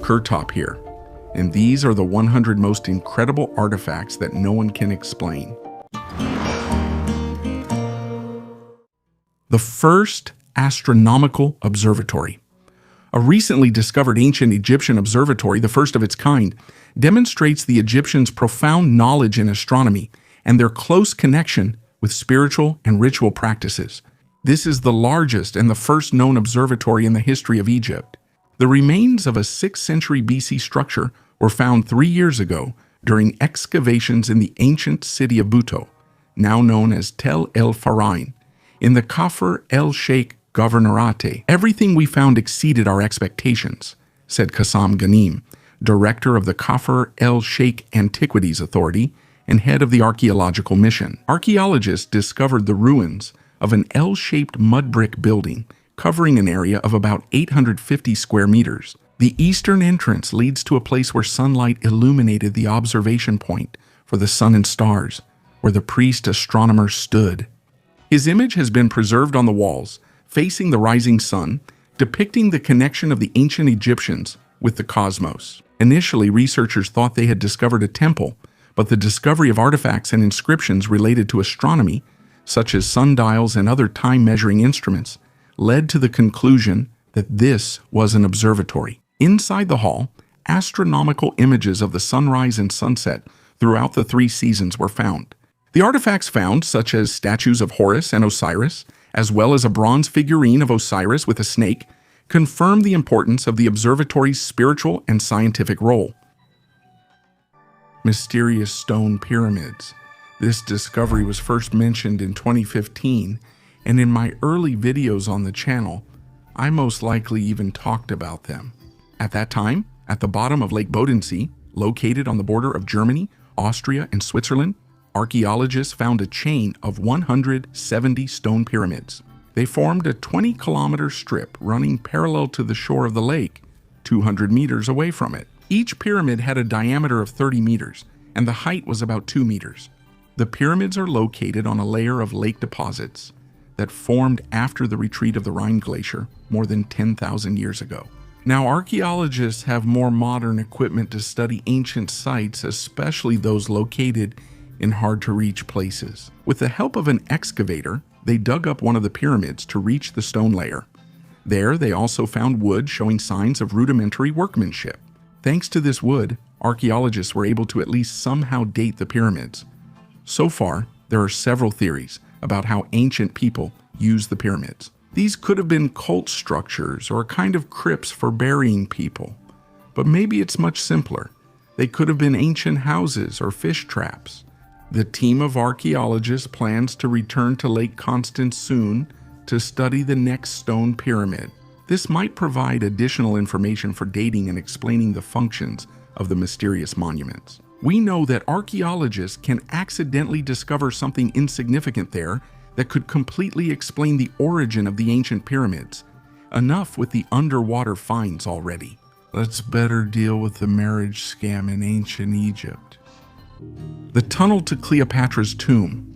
Kurtop here, and these are the 100 most incredible artifacts that no one can explain. The first astronomical observatory. A recently discovered ancient Egyptian observatory, the first of its kind, demonstrates the Egyptians' profound knowledge in astronomy and their close connection with spiritual and ritual practices. This is the largest and the first known observatory in the history of Egypt. The remains of a 6th century BC structure were found 3 years ago during excavations in the ancient city of Buto, now known as Tel El Farain, in the Kafr El Sheikh Governorate. Everything we found exceeded our expectations, said Qassam Ghanim, director of the Kafr El Sheikh Antiquities Authority and head of the archaeological mission. Archaeologists discovered the ruins of an L-shaped mud brick building covering an area of about 850 square meters. The eastern entrance leads to a place where sunlight illuminated the observation point for the sun and stars, where the priest astronomer stood. His image has been preserved on the walls, facing the rising sun, depicting the connection of the ancient Egyptians with the cosmos. Initially, researchers thought they had discovered a temple, but the discovery of artifacts and inscriptions related to astronomy, such as sundials and other time-measuring instruments, led to the conclusion that this was an observatory. Inside the hall, astronomical images of the sunrise and sunset throughout the 3 seasons were found. The artifacts found, such as statues of Horus and Osiris, as well as a bronze figurine of Osiris with a snake, confirm the importance of the observatory's spiritual and scientific role. Mysterious stone pyramids. This discovery was first mentioned in 2015, and in my early videos on the channel, I most likely even talked about them. At that time, at the bottom of Lake Bodensee, located on the border of Germany, Austria, and Switzerland, archaeologists found a chain of 170 stone pyramids. They formed a 20-kilometer strip running parallel to the shore of the lake, 200 meters away from it. Each pyramid had a diameter of 30 meters, and the height was about 2 meters. The pyramids are located on a layer of lake deposits that formed after the retreat of the Rhine Glacier more than 10,000 years ago. Now, archaeologists have more modern equipment to study ancient sites, especially those located in hard-to-reach places. With the help of an excavator, they dug up one of the pyramids to reach the stone layer. There, they also found wood showing signs of rudimentary workmanship. Thanks to this wood, archaeologists were able to at least somehow date the pyramids. So far, there are several theories about how ancient people used the pyramids. These could have been cult structures or a kind of crypts for burying people. But maybe it's much simpler. They could have been ancient houses or fish traps. The team of archaeologists plans to return to Lake Constance soon to study the next stone pyramid. This might provide additional information for dating and explaining the functions of the mysterious monuments. We know that archaeologists can accidentally discover something insignificant there that could completely explain the origin of the ancient pyramids. Enough with the underwater finds already. Let's better deal with the marriage scam in ancient Egypt. The tunnel to Cleopatra's tomb.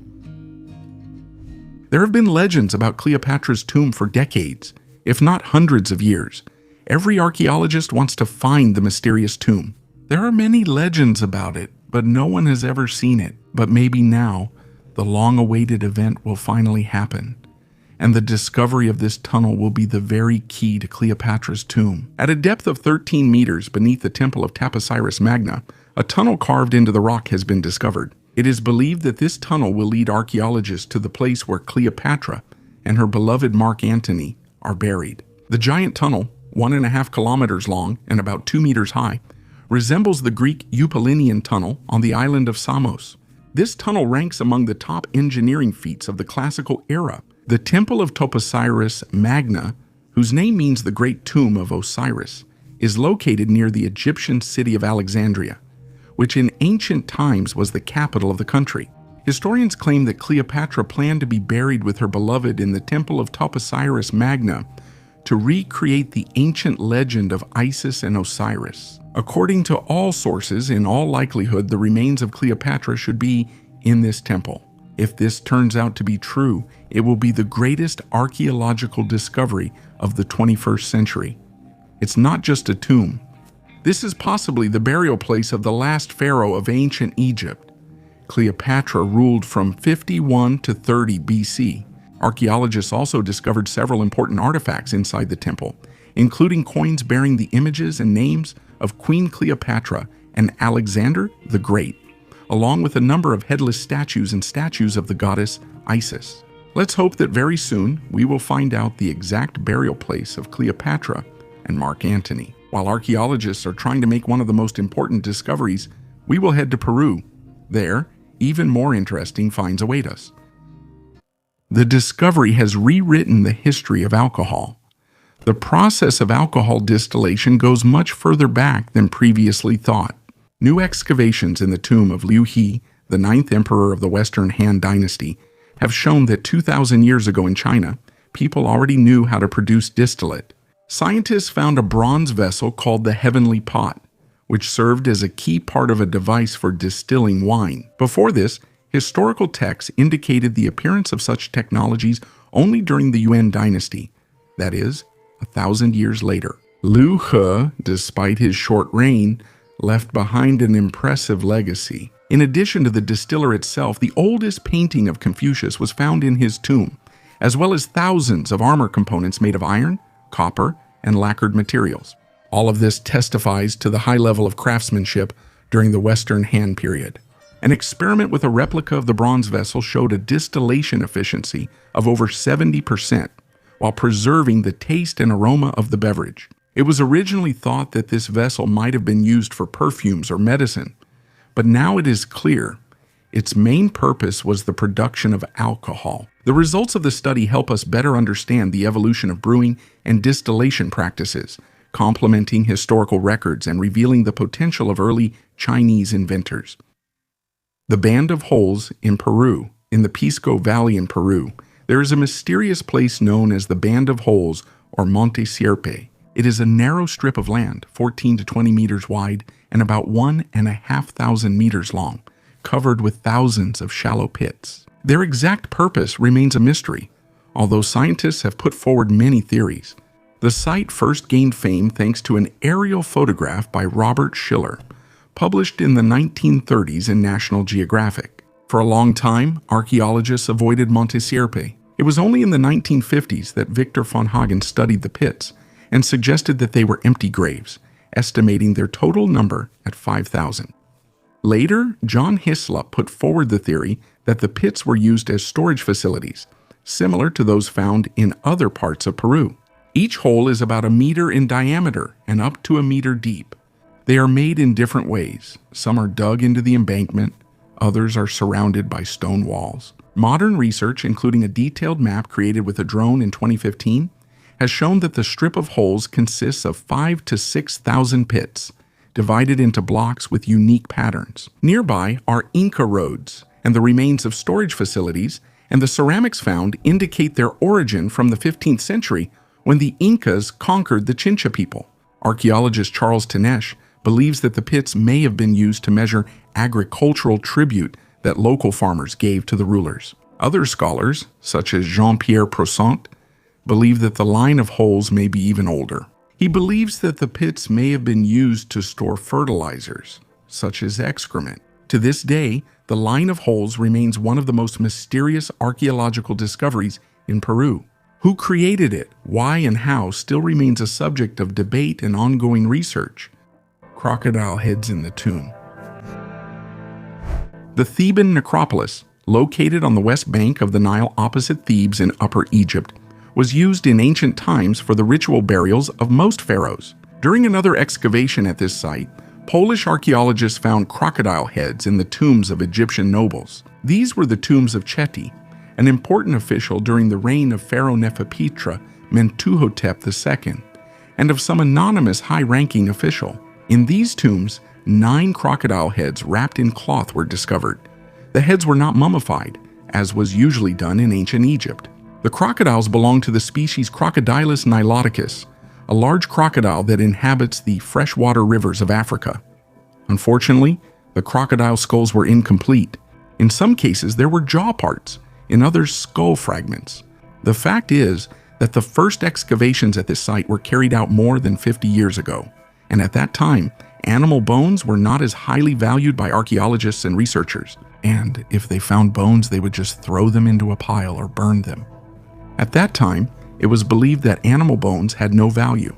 There have been legends about Cleopatra's tomb for decades, if not hundreds of years. Every archaeologist wants to find the mysterious tomb. There are many legends about it, but no one has ever seen it. But maybe now, the long-awaited event will finally happen, and the discovery of this tunnel will be the very key to Cleopatra's tomb. At a depth of 13 meters beneath the temple of Taposiris Magna, a tunnel carved into the rock has been discovered. It is believed that this tunnel will lead archaeologists to the place where Cleopatra and her beloved Mark Antony are buried. The giant tunnel, 1.5 kilometers long and about 2 meters high, resembles the Greek Eupalinian tunnel on the island of Samos. This tunnel ranks among the top engineering feats of the classical era. The Temple of Taposiris Magna, whose name means the Great Tomb of Osiris, is located near the Egyptian city of Alexandria, which in ancient times was the capital of the country. Historians claim that Cleopatra planned to be buried with her beloved in the Temple of Taposiris Magna to recreate the ancient legend of Isis and Osiris. According to all sources, in all likelihood, the remains of Cleopatra should be in this temple. If this turns out to be true, it will be the greatest archaeological discovery of the 21st century. It's not just a tomb. This is possibly the burial place of the last pharaoh of ancient Egypt. Cleopatra ruled from 51 to 30 BC. Archaeologists also discovered several important artifacts inside the temple, including coins bearing the images and names of Queen Cleopatra and Alexander the Great, along with a number of headless statues and statues of the goddess Isis. Let's hope that very soon we will find out the exact burial place of Cleopatra and Mark Antony. While archaeologists are trying to make one of the most important discoveries, we will head to Peru. There, even more interesting finds await us. The discovery has rewritten the history of alcohol. The process of alcohol distillation goes much further back than previously thought. New excavations in the tomb of Liu He, the 9th emperor of the Western Han Dynasty, have shown that 2,000 years ago in China, people already knew how to produce distillate. Scientists found a bronze vessel called the Heavenly Pot, which served as a key part of a device for distilling wine. Before this, historical texts indicated the appearance of such technologies only during the Yuan dynasty, that is, 1,000 years later. Liu He, despite his short reign, left behind an impressive legacy. In addition to the distiller itself, the oldest painting of Confucius was found in his tomb, as well as thousands of armor components made of iron, copper, and lacquered materials. All of this testifies to the high level of craftsmanship during the Western Han period. An experiment with a replica of the bronze vessel showed a distillation efficiency of over 70%, while preserving the taste and aroma of the beverage. It was originally thought that this vessel might have been used for perfumes or medicine, but now it is clear its main purpose was the production of alcohol. The results of the study help us better understand the evolution of brewing and distillation practices, complementing historical records and revealing the potential of early Chinese inventors. The Band of Holes in Peru. In the Pisco Valley in Peru, there is a mysterious place known as the Band of Holes, or Monte Sierpe. It is a narrow strip of land, 14 to 20 meters wide and about 1,500 meters long, covered with thousands of shallow pits. Their exact purpose remains a mystery, although scientists have put forward many theories. The site first gained fame thanks to an aerial photograph by Robert Schiller, published in the 1930s in National Geographic. For a long time, archaeologists avoided Monte Sierpe. It was only in the 1950s that Victor von Hagen studied the pits and suggested that they were empty graves, estimating their total number at 5,000. Later, John Hislop put forward the theory that the pits were used as storage facilities, similar to those found in other parts of Peru. Each hole is about a meter in diameter and up to a meter deep. They are made in different ways. Some are dug into the embankment, others are surrounded by stone walls. Modern research, including a detailed map created with a drone in 2015, has shown that the strip of holes consists of 5,000 to 6,000 pits, divided into blocks with unique patterns. Nearby are Inca roads and the remains of storage facilities, and the ceramics found indicate their origin from the 15th century when the Incas conquered the Chincha people. Archaeologist Charles Tenesh believes that the pits may have been used to measure agricultural tribute that local farmers gave to the rulers. Other scholars, such as Jean-Pierre Prosant, believe that the line of holes may be even older. He believes that the pits may have been used to store fertilizers, such as excrement. To this day, the line of holes remains one of the most mysterious archaeological discoveries in Peru. Who created it, why, and how still remains a subject of debate and ongoing research. Crocodile heads in the tomb. The Theban necropolis, located on the west bank of the Nile opposite Thebes in Upper Egypt, was used in ancient times for the ritual burials of most pharaohs. During another excavation at this site, Polish archaeologists found crocodile heads in the tombs of Egyptian nobles. These were the tombs of Cheti, an important official during the reign of Pharaoh Neferpitre Mentuhotep II, and of some anonymous high-ranking official. In these tombs, 9 crocodile heads wrapped in cloth were discovered. The heads were not mummified, as was usually done in ancient Egypt. The crocodiles belong to the species Crocodilus niloticus, a large crocodile that inhabits the freshwater rivers of Africa. Unfortunately, the crocodile skulls were incomplete. In some cases, there were jaw parts, in others, skull fragments. The fact is that the first excavations at this site were carried out more than 50 years ago, And at that time, animal bones were not as highly valued by archaeologists and researchers. And if they found bones, they would just throw them into a pile or burn them. At that time, it was believed that animal bones had no value.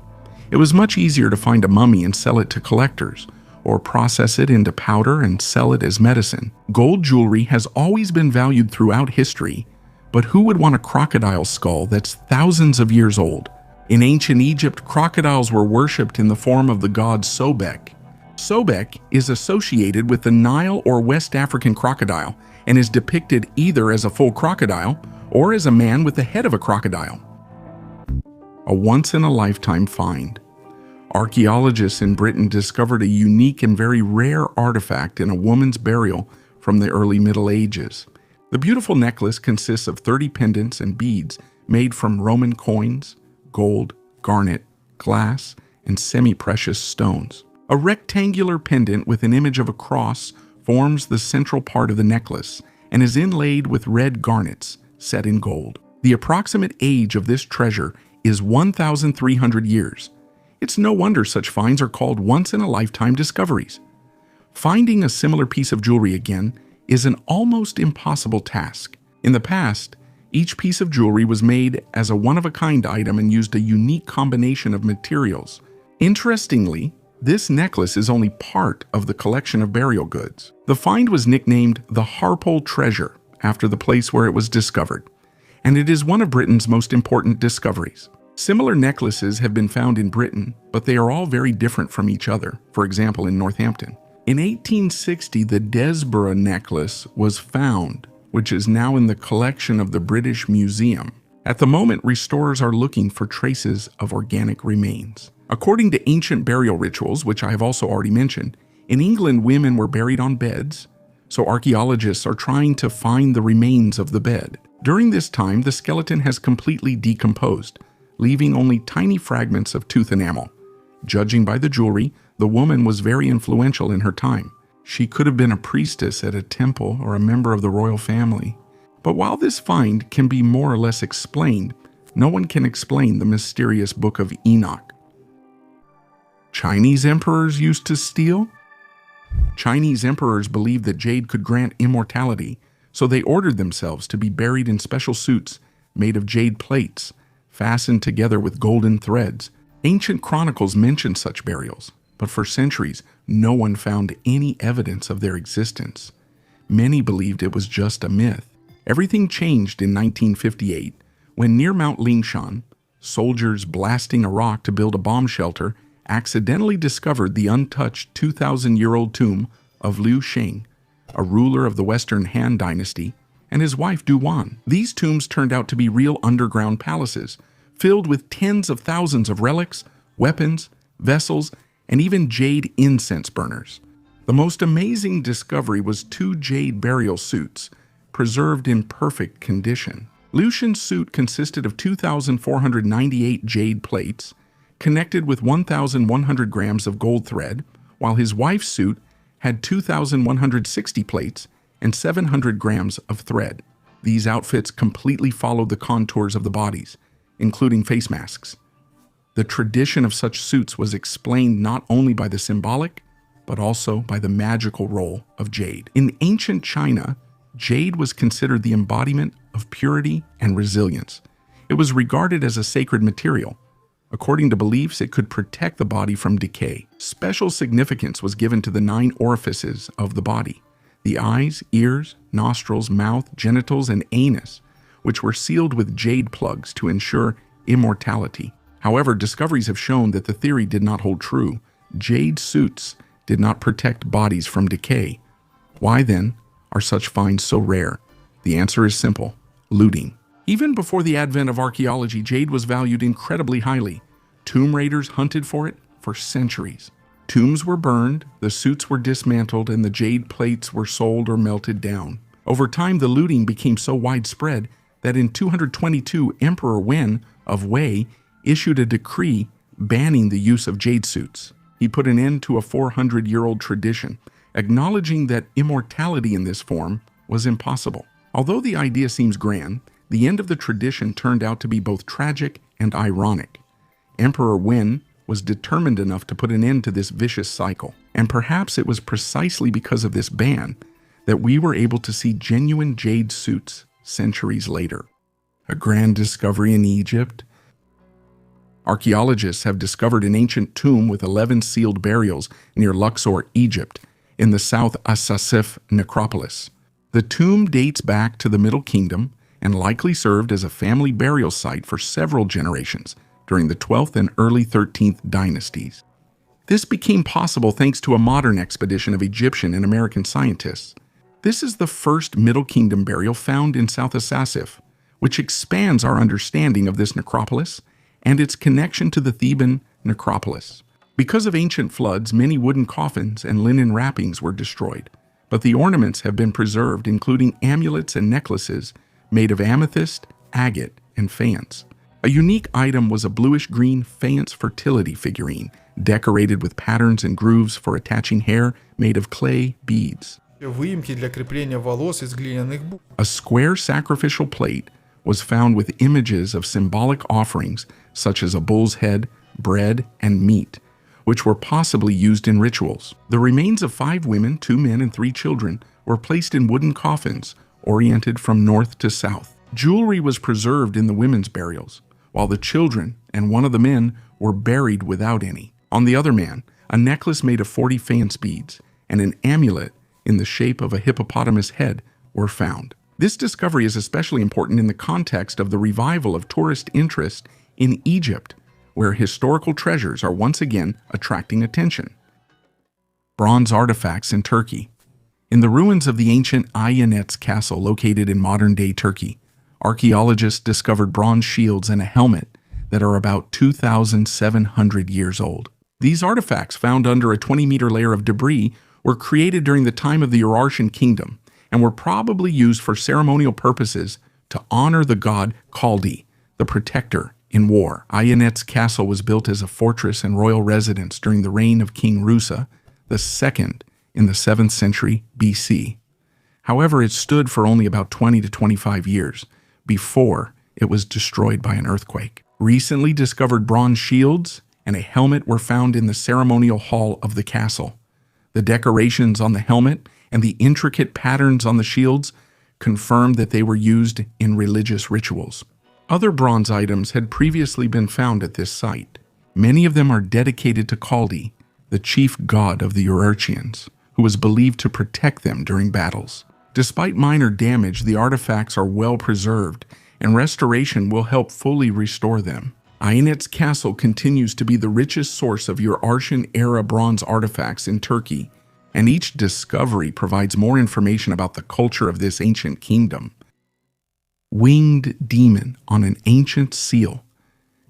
It was much easier to find a mummy and sell it to collectors, or process it into powder and sell it as medicine. Gold jewelry has always been valued throughout history, but who would want a crocodile skull that's thousands of years old? In ancient Egypt, crocodiles were worshipped in the form of the god Sobek. Sobek is associated with the Nile or West African crocodile and is depicted either as a full crocodile or as a man with the head of a crocodile. A once-in-a-lifetime find. Archaeologists in Britain discovered a unique and very rare artifact in a woman's burial from the early Middle Ages. The beautiful necklace consists of 30 pendants and beads made from Roman coins, gold, garnet, glass, and semi-precious stones. A rectangular pendant with an image of a cross forms the central part of the necklace and is inlaid with red garnets set in gold. The approximate age of this treasure is 1,300 years. It's no wonder such finds are called once-in-a-lifetime discoveries. Finding a similar piece of jewelry again is an almost impossible task. In the past, each piece of jewelry was made as a one-of-a-kind item and used a unique combination of materials. Interestingly, this necklace is only part of the collection of burial goods. The find was nicknamed the Harpole Treasure after the place where it was discovered, and it is one of Britain's most important discoveries. Similar necklaces have been found in Britain, but they are all very different from each other, for example in Northampton. In 1860, the Desborough necklace was found, which is now in the collection of the British Museum. At the moment, restorers are looking for traces of organic remains. According to ancient burial rituals, which I have also already mentioned, in England women were buried on beds, so archaeologists are trying to find the remains of the bed. During this time, the skeleton has completely decomposed, leaving only tiny fragments of tooth enamel. Judging by the jewelry, the woman was very influential in her time. She could have been a priestess at a temple or a member of the royal family. But while this find can be more or less explained, no one can explain the mysterious Book of Enoch. Chinese emperors used to steal? Chinese emperors believed that jade could grant immortality, so they ordered themselves to be buried in special suits made of jade plates, fastened together with golden threads. Ancient chronicles mention such burials, but for centuries, no one found any evidence of their existence. Many believed it was just a myth. Everything changed in 1958 when near Mount Lingshan, soldiers blasting a rock to build a bomb shelter accidentally discovered the untouched 2,000-year-old tomb of Liu Sheng, a ruler of the Western Han Dynasty, and his wife Du Wan. These tombs turned out to be real underground palaces, filled with tens of thousands of relics, weapons, vessels, and even jade incense burners. The most amazing discovery was 2 jade burial suits, preserved in perfect condition. Liu Shen's suit consisted of 2,498 jade plates, connected with 1,100 grams of gold thread, while his wife's suit had 2,160 plates and 700 grams of thread. These outfits completely followed the contours of the bodies, including face masks. The tradition of such suits was explained not only by the symbolic, but also by the magical role of jade. In ancient China, jade was considered the embodiment of purity and resilience. It was regarded as a sacred material. According to beliefs, it could protect the body from decay. Special significance was given to the 9 orifices of the body: the eyes, ears, nostrils, mouth, genitals, and anus, which were sealed with jade plugs to ensure immortality. However, discoveries have shown that the theory did not hold true. Jade suits did not protect bodies from decay. Why then are such finds so rare? The answer is simple: looting. Even before the advent of archaeology, jade was valued incredibly highly. Tomb raiders hunted for it for centuries. Tombs were burned, the suits were dismantled, and the jade plates were sold or melted down. Over time, the looting became so widespread that in 222, Emperor Wen of Wei issued a decree banning the use of jade suits. He put an end to a 400-year-old tradition, acknowledging that immortality in this form was impossible. Although the idea seems grand, the end of the tradition turned out to be both tragic and ironic. Emperor Wen was determined enough to put an end to this vicious cycle. And perhaps it was precisely because of this ban that we were able to see genuine jade suits centuries later. A grand discovery in Egypt. Archaeologists have discovered an ancient tomb with 11 sealed burials near Luxor, Egypt, in the South Asasif necropolis. The tomb dates back to the Middle Kingdom and likely served as a family burial site for several generations during the 12th and early 13th dynasties. This became possible thanks to a modern expedition of Egyptian and American scientists. This is the first Middle Kingdom burial found in South Asasif, which expands our understanding of this necropolis and its connection to the Theban necropolis. Because of ancient floods, many wooden coffins and linen wrappings were destroyed, but the ornaments have been preserved, including amulets and necklaces made of amethyst, agate, and faience. A unique item was a bluish-green faience fertility figurine, decorated with patterns and grooves for attaching hair made of clay beads. A square sacrificial plate was found with images of symbolic offerings such as a bull's head, bread, and meat, which were possibly used in rituals. The remains of 5 women, 2 men, and 3 children were placed in wooden coffins, oriented from north to south. Jewelry was preserved in the women's burials, while the children and one of the men were buried without any. On the other man, a necklace made of 40 faience beads and an amulet in the shape of a hippopotamus head were found. This discovery is especially important in the context of the revival of tourist interest in Egypt, where historical treasures are once again attracting attention. Bronze artifacts in Turkey. In the ruins of the ancient Ayanets castle located in modern-day Turkey, archaeologists discovered bronze shields and a helmet that are about 2,700 years old. These artifacts, found under a 20-meter layer of debris, were created during the time of the Urartian kingdom and were probably used for ceremonial purposes to honor the god Kaldi, the protector in war. Ayanets castle was built as a fortress and royal residence during the reign of King Rusa II in the 7th century BC. However, it stood for only about 20 to 25 years before it was destroyed by an earthquake. Recently discovered bronze shields and a helmet were found in the ceremonial hall of the castle. The decorations on the helmet and the intricate patterns on the shields confirmed that they were used in religious rituals. Other bronze items had previously been found at this site. Many of them are dedicated to Kaldi, the chief god of the Urartians, who was believed to protect them during battles. Despite minor damage, the artifacts are well preserved, and restoration will help fully restore them. Ayanets Castle continues to be the richest source of Urartian-era bronze artifacts in Turkey, and each discovery provides more information about the culture of this ancient kingdom. Winged demon on an ancient seal.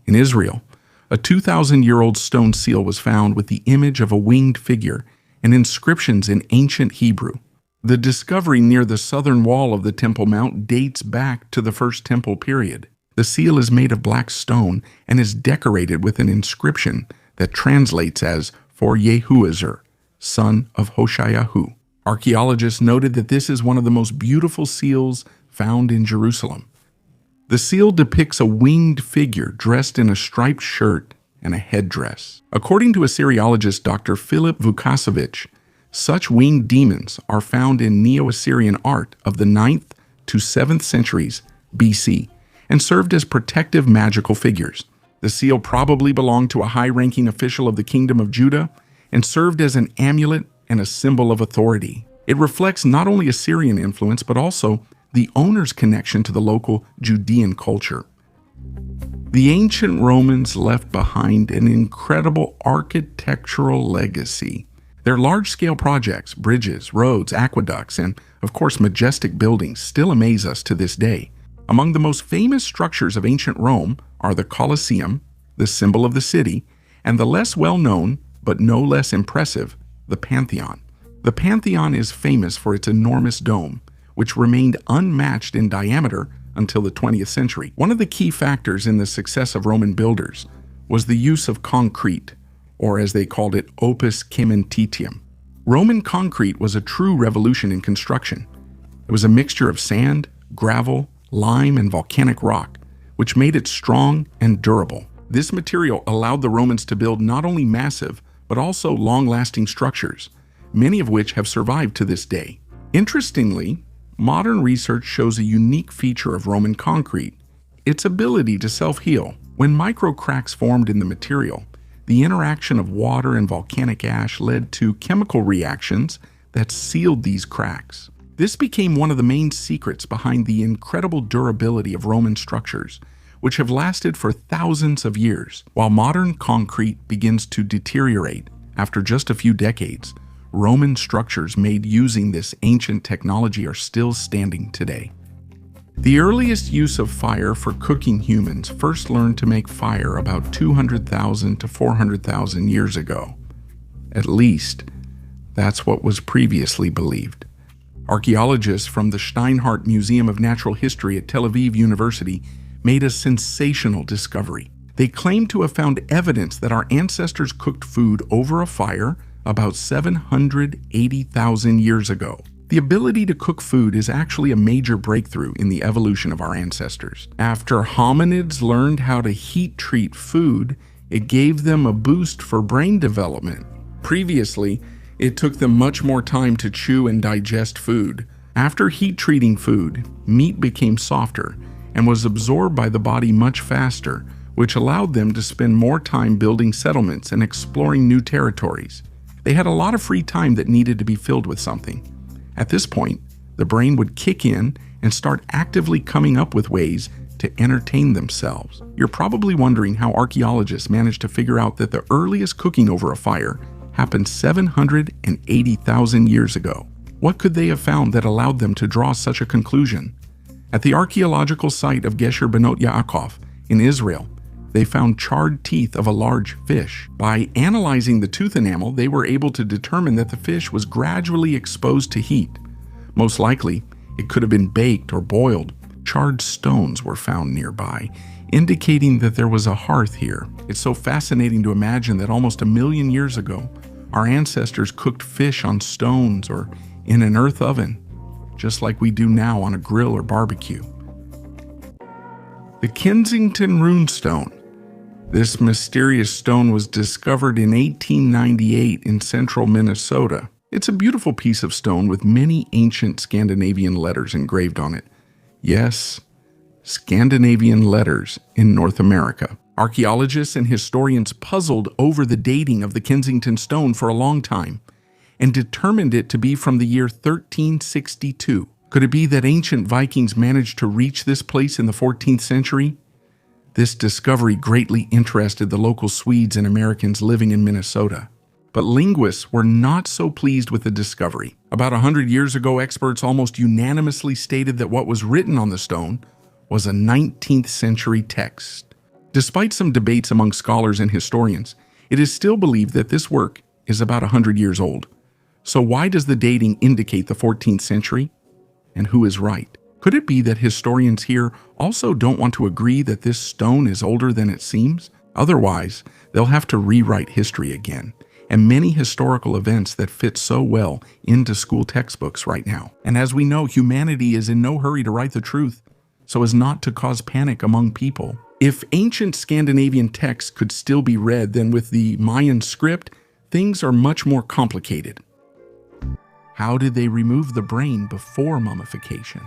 In Israel, a 2,000-year-old stone seal was found with the image of a winged figure and inscriptions in ancient Hebrew. The discovery near the southern wall of the Temple Mount dates back to the First Temple period. The seal is made of black stone and is decorated with an inscription that translates as "For Yehuazer, son of Hoshayahu." Archaeologists noted that this is one of the most beautiful seals found in Jerusalem. The seal depicts a winged figure dressed in a striped shirt and a headdress. According to Assyriologist Dr. Philip Vukasovich, such winged demons are found in Neo-Assyrian art of the 9th to 7th centuries BC and served as protective magical figures. The seal probably belonged to a high-ranking official of the Kingdom of Judah and served as an amulet and a symbol of authority. It reflects not only Assyrian influence but also the owner's connection to the local Judean culture. The ancient Romans left behind an incredible architectural legacy. Their large-scale projects, bridges, roads, aqueducts, and, of course, majestic buildings still amaze us to this day. Among the most famous structures of ancient Rome are the Colosseum, the symbol of the city, and the less well-known, but no less impressive, the Pantheon. The Pantheon is famous for its enormous dome, which remained unmatched in diameter until the 20th century. One of the key factors in the success of Roman builders was the use of concrete, or as they called it, opus cementitium. Roman concrete was a true revolution in construction. It was a mixture of sand, gravel, lime, and volcanic rock, which made it strong and durable. This material allowed the Romans to build not only massive, but also long-lasting structures, many of which have survived to this day. Interestingly, modern research shows a unique feature of Roman concrete: its ability to self-heal. When microcracks formed in the material, the interaction of water and volcanic ash led to chemical reactions that sealed these cracks. This became one of the main secrets behind the incredible durability of Roman structures, which have lasted for thousands of years. While modern concrete begins to deteriorate after just a few decades, Roman structures made using this ancient technology are still standing today. The earliest use of fire for cooking humans first learned to make fire about 200,000 to 400,000 years ago. At least, that's what was previously believed. Archaeologists from the Steinhardt Museum of Natural History at Tel Aviv University made a sensational discovery. They claimed to have found evidence that our ancestors cooked food over a fire about 780,000 years ago. The ability to cook food is actually a major breakthrough in the evolution of our ancestors. After hominids learned how to heat treat food, it gave them a boost for brain development. Previously, it took them much more time to chew and digest food. After heat treating food, meat became softer and was absorbed by the body much faster, which allowed them to spend more time building settlements and exploring new territories. They had a lot of free time that needed to be filled with something. At this point, the brain would kick in and start actively coming up with ways to entertain themselves. You're probably wondering how archaeologists managed to figure out that the earliest cooking over a fire happened 780,000 years ago. What could they have found that allowed them to draw such a conclusion? At the archaeological site of Gesher Benot Yaakov in Israel, they found charred teeth of a large fish. By analyzing the tooth enamel, they were able to determine that the fish was gradually exposed to heat. Most likely, it could have been baked or boiled. Charred stones were found nearby, indicating that there was a hearth here. It's so fascinating to imagine that almost 1 million years ago, our ancestors cooked fish on stones or in an earth oven, just like we do now on a grill or barbecue. The Kensington Runestone. This mysterious stone was discovered in 1898 in central Minnesota. It's a beautiful piece of stone with many ancient Scandinavian letters engraved on it. Yes, Scandinavian letters in North America. Archaeologists and historians puzzled over the dating of the Kensington stone for a long time and determined it to be from the year 1362. Could it be that ancient Vikings managed to reach this place in the 14th century? This discovery greatly interested the local Swedes and Americans living in Minnesota. But linguists were not so pleased with the discovery. About 100 years ago, experts almost unanimously stated that what was written on the stone was a 19th century text. Despite some debates among scholars and historians, it is still believed that this work is about 100 years old. So why does the dating indicate the 14th century? And who is right? Could it be that historians here also don't want to agree that this stone is older than it seems? Otherwise, they'll have to rewrite history again, and many historical events that fit so well into school textbooks right now. And as we know, humanity is in no hurry to write the truth, so as not to cause panic among people. If ancient Scandinavian texts could still be read, then with the Mayan script, things are much more complicated. How did they remove the brain before mummification?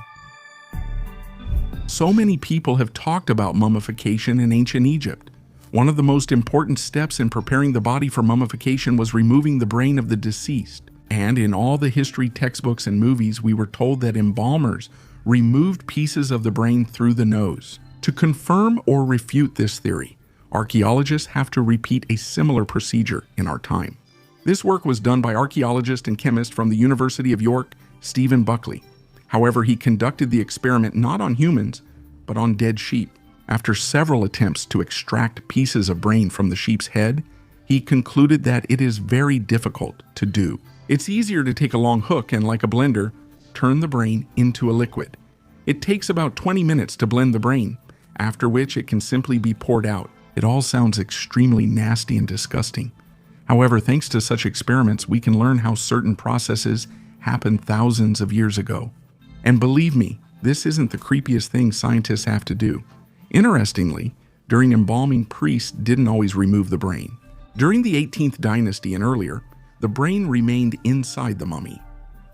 So many people have talked about mummification in ancient Egypt. One of the most important steps in preparing the body for mummification was removing the brain of the deceased. And in all the history textbooks and movies, we were told that embalmers removed pieces of the brain through the nose. To confirm or refute this theory, archaeologists have to repeat a similar procedure in our time. This work was done by archaeologist and chemist from the University of York, Stephen Buckley. However, he conducted the experiment not on humans, but on dead sheep. After several attempts to extract pieces of brain from the sheep's head, he concluded that it is very difficult to do. It's easier to take a long hook and, like a blender, turn the brain into a liquid. It takes about 20 minutes to blend the brain, after which it can simply be poured out. It all sounds extremely nasty and disgusting. However, thanks to such experiments, we can learn how certain processes happened thousands of years ago. And believe me, this isn't the creepiest thing scientists have to do. Interestingly, during embalming, priests didn't always remove the brain. During the 18th dynasty and earlier, the brain remained inside the mummy.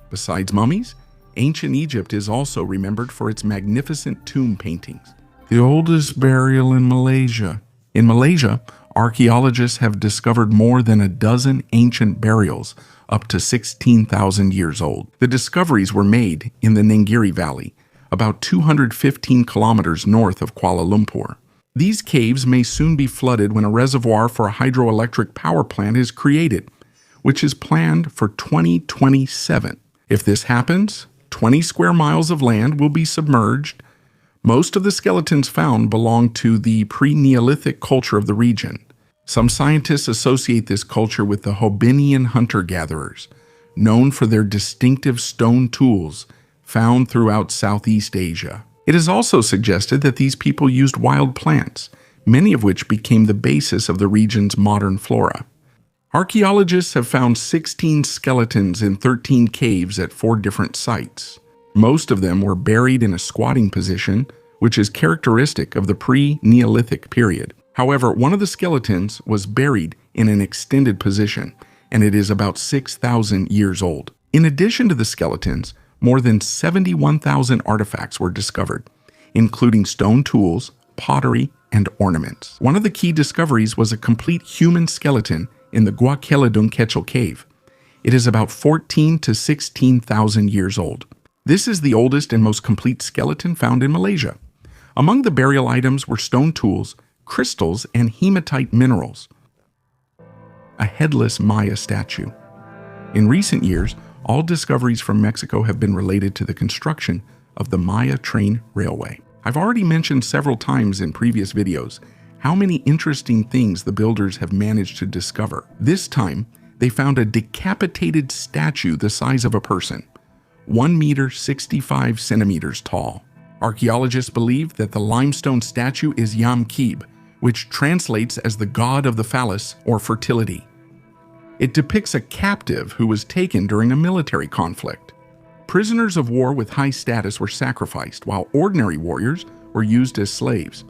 Besides mummies, ancient Egypt is also remembered for its magnificent tomb paintings. The oldest burial in Malaysia. In Malaysia, archaeologists have discovered more than a dozen ancient burials, up to 16,000 years old. The discoveries were made in the Nenggiri Valley, about 215 kilometers north of Kuala Lumpur. These caves may soon be flooded when a reservoir for a hydroelectric power plant is created, which is planned for 2027. If this happens, 20 square miles of land will be submerged. Most of the skeletons found belong to the pre-Neolithic culture of the region. Some scientists associate this culture with the Hobinian hunter-gatherers, known for their distinctive stone tools found throughout Southeast Asia. It is also suggested that these people used wild plants, many of which became the basis of the region's modern flora. Archaeologists have found 16 skeletons in 13 caves at 4 different sites. Most of them were buried in a squatting position, which is characteristic of the pre-Neolithic period. However, one of the skeletons was buried in an extended position, and it is about 6,000 years old. In addition to the skeletons, more than 71,000 artifacts were discovered, including stone tools, pottery, and ornaments. One of the key discoveries was a complete human skeleton in the Gua Keladung Kechel cave. It is about 14 to 16,000 years old. This is the oldest and most complete skeleton found in Malaysia. Among the burial items were stone tools, crystals, and hematite minerals. A headless Maya statue. In recent years, all discoveries from Mexico have been related to the construction of the Maya train railway. I've already mentioned several times in previous videos how many interesting things the builders have managed to discover. This time, they found a decapitated statue the size of a person, 1 meter 65 centimeters tall. Archaeologists believe that the limestone statue is Yam Kib, which translates as the god of the phallus or fertility. It depicts a captive who was taken during a military conflict. Prisoners of war with high status were sacrificed, while ordinary warriors were used as slaves.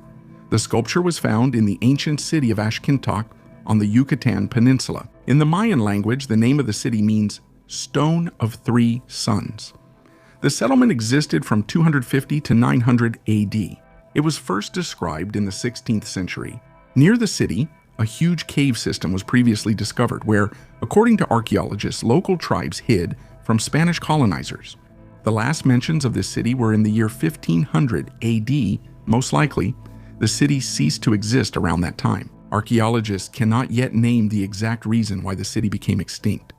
The sculpture was found in the ancient city of Ashkintok on the Yucatan Peninsula. In the Mayan language, the name of the city means Stone of Three Suns. The settlement existed from 250 to 900 AD. It was first described in the 16th century. Near the city, a huge cave system was previously discovered where, according to archaeologists, local tribes hid from Spanish colonizers. The last mentions of this city were in the year 1500 AD. Most likely, the city ceased to exist around that time. Archaeologists cannot yet name the exact reason why the city became extinct.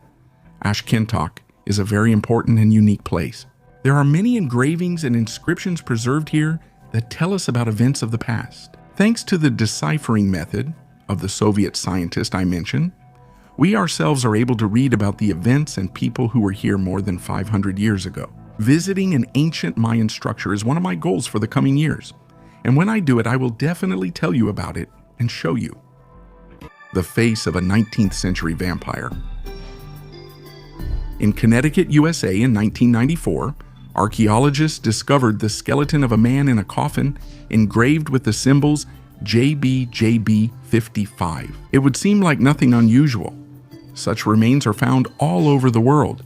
Ashkintok is a very important and unique place. There are many engravings and inscriptions preserved here that tell us about events of the past. Thanks to the deciphering method of the Soviet scientist I mentioned, we ourselves are able to read about the events and people who were here more than 500 years ago. Visiting an ancient Mayan structure is one of my goals for the coming years, and when I do it, I will definitely tell you about it and show you. The face of a 19th century vampire. In Connecticut, USA in 1994, archaeologists discovered the skeleton of a man in a coffin engraved with the symbols JBJB55. It would seem like nothing unusual. Such remains are found all over the world,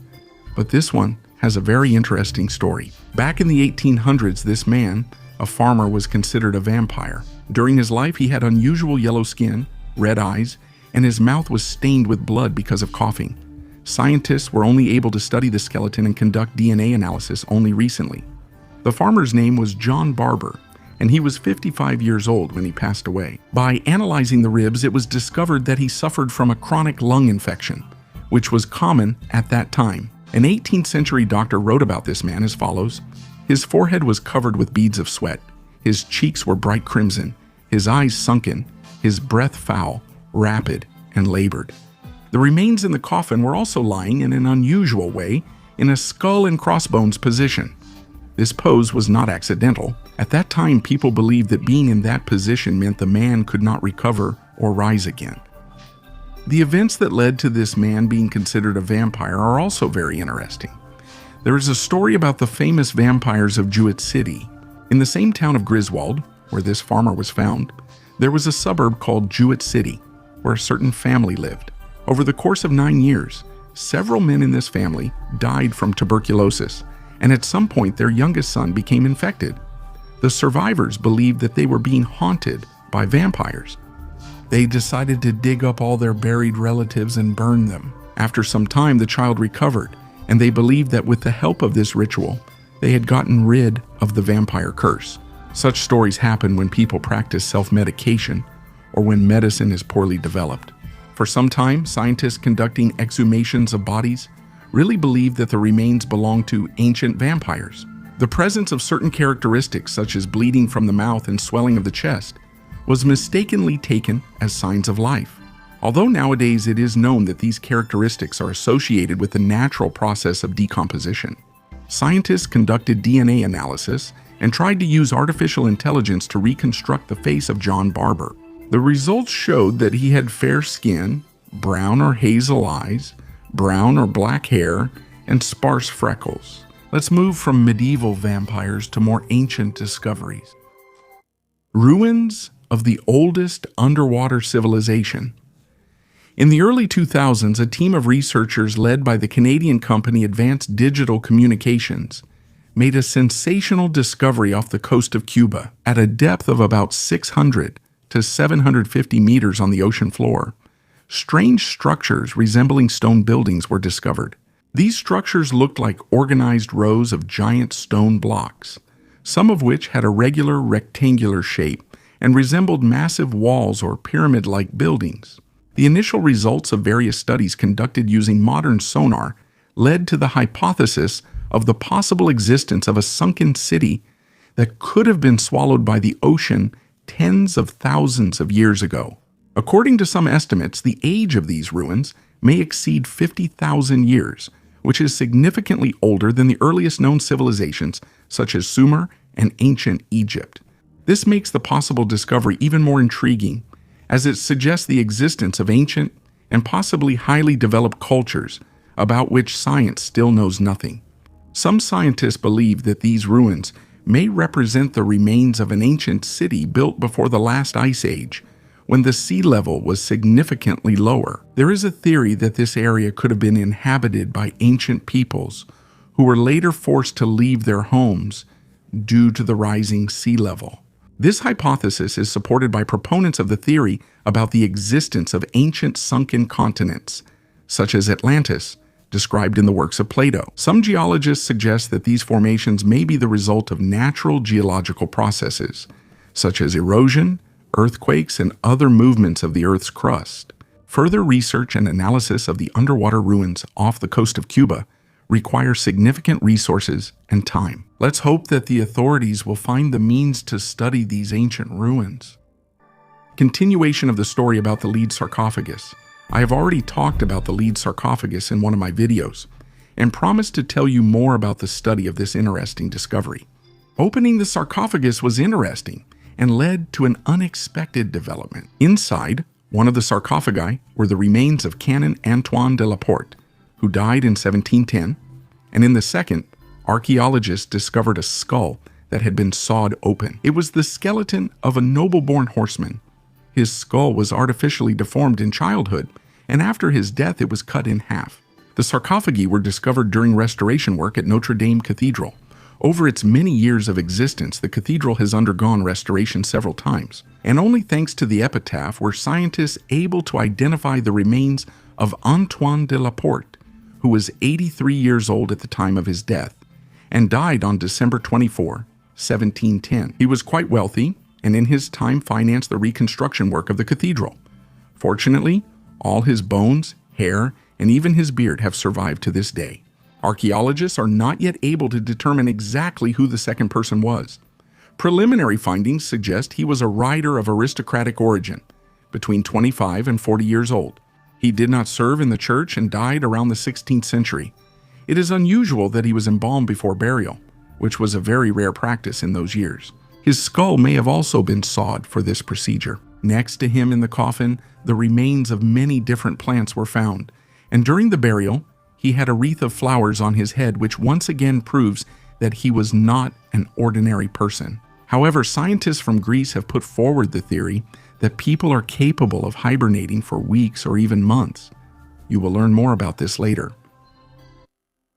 but this one has a very interesting story. Back in the 1800s, this man, a farmer, was considered a vampire. During his life, he had unusual yellow skin, red eyes, and his mouth was stained with blood because of coughing. Scientists were only able to study the skeleton and conduct DNA analysis only recently. The farmer's name was John Barber, and he was 55 years old when he passed away. By analyzing the ribs, it was discovered that he suffered from a chronic lung infection, which was common at that time. An 18th century doctor wrote about this man as follows: his forehead was covered with beads of sweat, his cheeks were bright crimson, his eyes sunken, his breath foul, rapid, and labored. The remains in the coffin were also lying in an unusual way in a skull and crossbones position. This pose was not accidental. At that time, people believed that being in that position meant the man could not recover or rise again. The events that led to this man being considered a vampire are also very interesting. There is a story about the famous vampires of Jewett City. In the same town of Griswold, where this farmer was found, There was a suburb called Jewett City, where a certain family lived. Over the course of 9 years, several men in this family died from tuberculosis, and at some point their youngest son became infected. The survivors believed that they were being haunted by vampires. They decided to dig up all their buried relatives and burn them. After some time, the child recovered, and they believed that with the help of this ritual, they had gotten rid of the vampire curse. Such stories happen when people practice self-medication or when medicine is poorly developed. For some time, scientists conducting exhumations of bodies really believed that the remains belonged to ancient vampires. The presence of certain characteristics, such as bleeding from the mouth and swelling of the chest, was mistakenly taken as signs of life. Although nowadays it is known that these characteristics are associated with the natural process of decomposition, scientists conducted DNA analysis and tried to use artificial intelligence to reconstruct the face of John Barber. The results showed that he had fair skin, brown or hazel eyes, brown or black hair, and sparse freckles. Let's move from medieval vampires to more ancient discoveries. Ruins of the oldest underwater civilization. In the early 2000s, a team of researchers led by the Canadian company Advanced Digital Communications made a sensational discovery off the coast of Cuba at a depth of about 600 to 750 meters on the ocean floor. Strange structures resembling stone buildings were discovered. These structures looked like organized rows of giant stone blocks, some of which had a regular rectangular shape and resembled massive walls or pyramid-like buildings. The initial results of various studies conducted using modern sonar led to the hypothesis of the possible existence of a sunken city that could have been swallowed by the ocean tens of thousands of years ago. According to some estimates, the age of these ruins may exceed 50,000 years, which is significantly older than the earliest known civilizations such as Sumer and ancient Egypt. This makes the possible discovery even more intriguing, as it suggests the existence of ancient and possibly highly developed cultures about which science still knows nothing. Some scientists believe that these ruins may represent the remains of an ancient city built before the last ice age, when the sea level was significantly lower. There is a theory that this area could have been inhabited by ancient peoples who were later forced to leave their homes due to the rising sea level. This hypothesis is supported by proponents of the theory about the existence of ancient sunken continents, such as Atlantis, described in the works of Plato. Some geologists suggest that these formations may be the result of natural geological processes, such as erosion, earthquakes, and other movements of the Earth's crust. Further research and analysis of the underwater ruins off the coast of Cuba require significant resources and time. Let's hope that the authorities will find the means to study these ancient ruins. Continuation of the story about the lead sarcophagus. I have already talked about the lead sarcophagus in one of my videos, and promised to tell you more about the study of this interesting discovery. Opening the sarcophagus was interesting and led to an unexpected development. Inside one of the sarcophagi were the remains of Canon Antoine de la Porte, who died in 1710, and in the second, archaeologists discovered a skull that had been sawed open. It was the skeleton of a noble-born horseman. His skull was artificially deformed in childhood, and after his death it was cut in half. The sarcophagi were discovered during restoration work at Notre Dame Cathedral. Over its many years of existence, the cathedral has undergone restoration several times, and only thanks to the epitaph were scientists able to identify the remains of Antoine de la Porte, who was 83 years old at the time of his death, and died on December 24, 1710. He was quite wealthy, and in his time financed the reconstruction work of the cathedral. Fortunately, all his bones, hair, and even his beard have survived to this day. Archaeologists are not yet able to determine exactly who the second person was. Preliminary findings suggest he was a rider of aristocratic origin, between 25 and 40 years old. He did not serve in the church and died around the 16th century. It is unusual that he was embalmed before burial, which was a very rare practice in those years. His skull may have also been sawed for this procedure. Next to him in the coffin, the remains of many different plants were found, and during the burial, he had a wreath of flowers on his head, which once again proves that he was not an ordinary person. However, scientists from Greece have put forward the theory that people are capable of hibernating for weeks or even months. You will learn more about this later.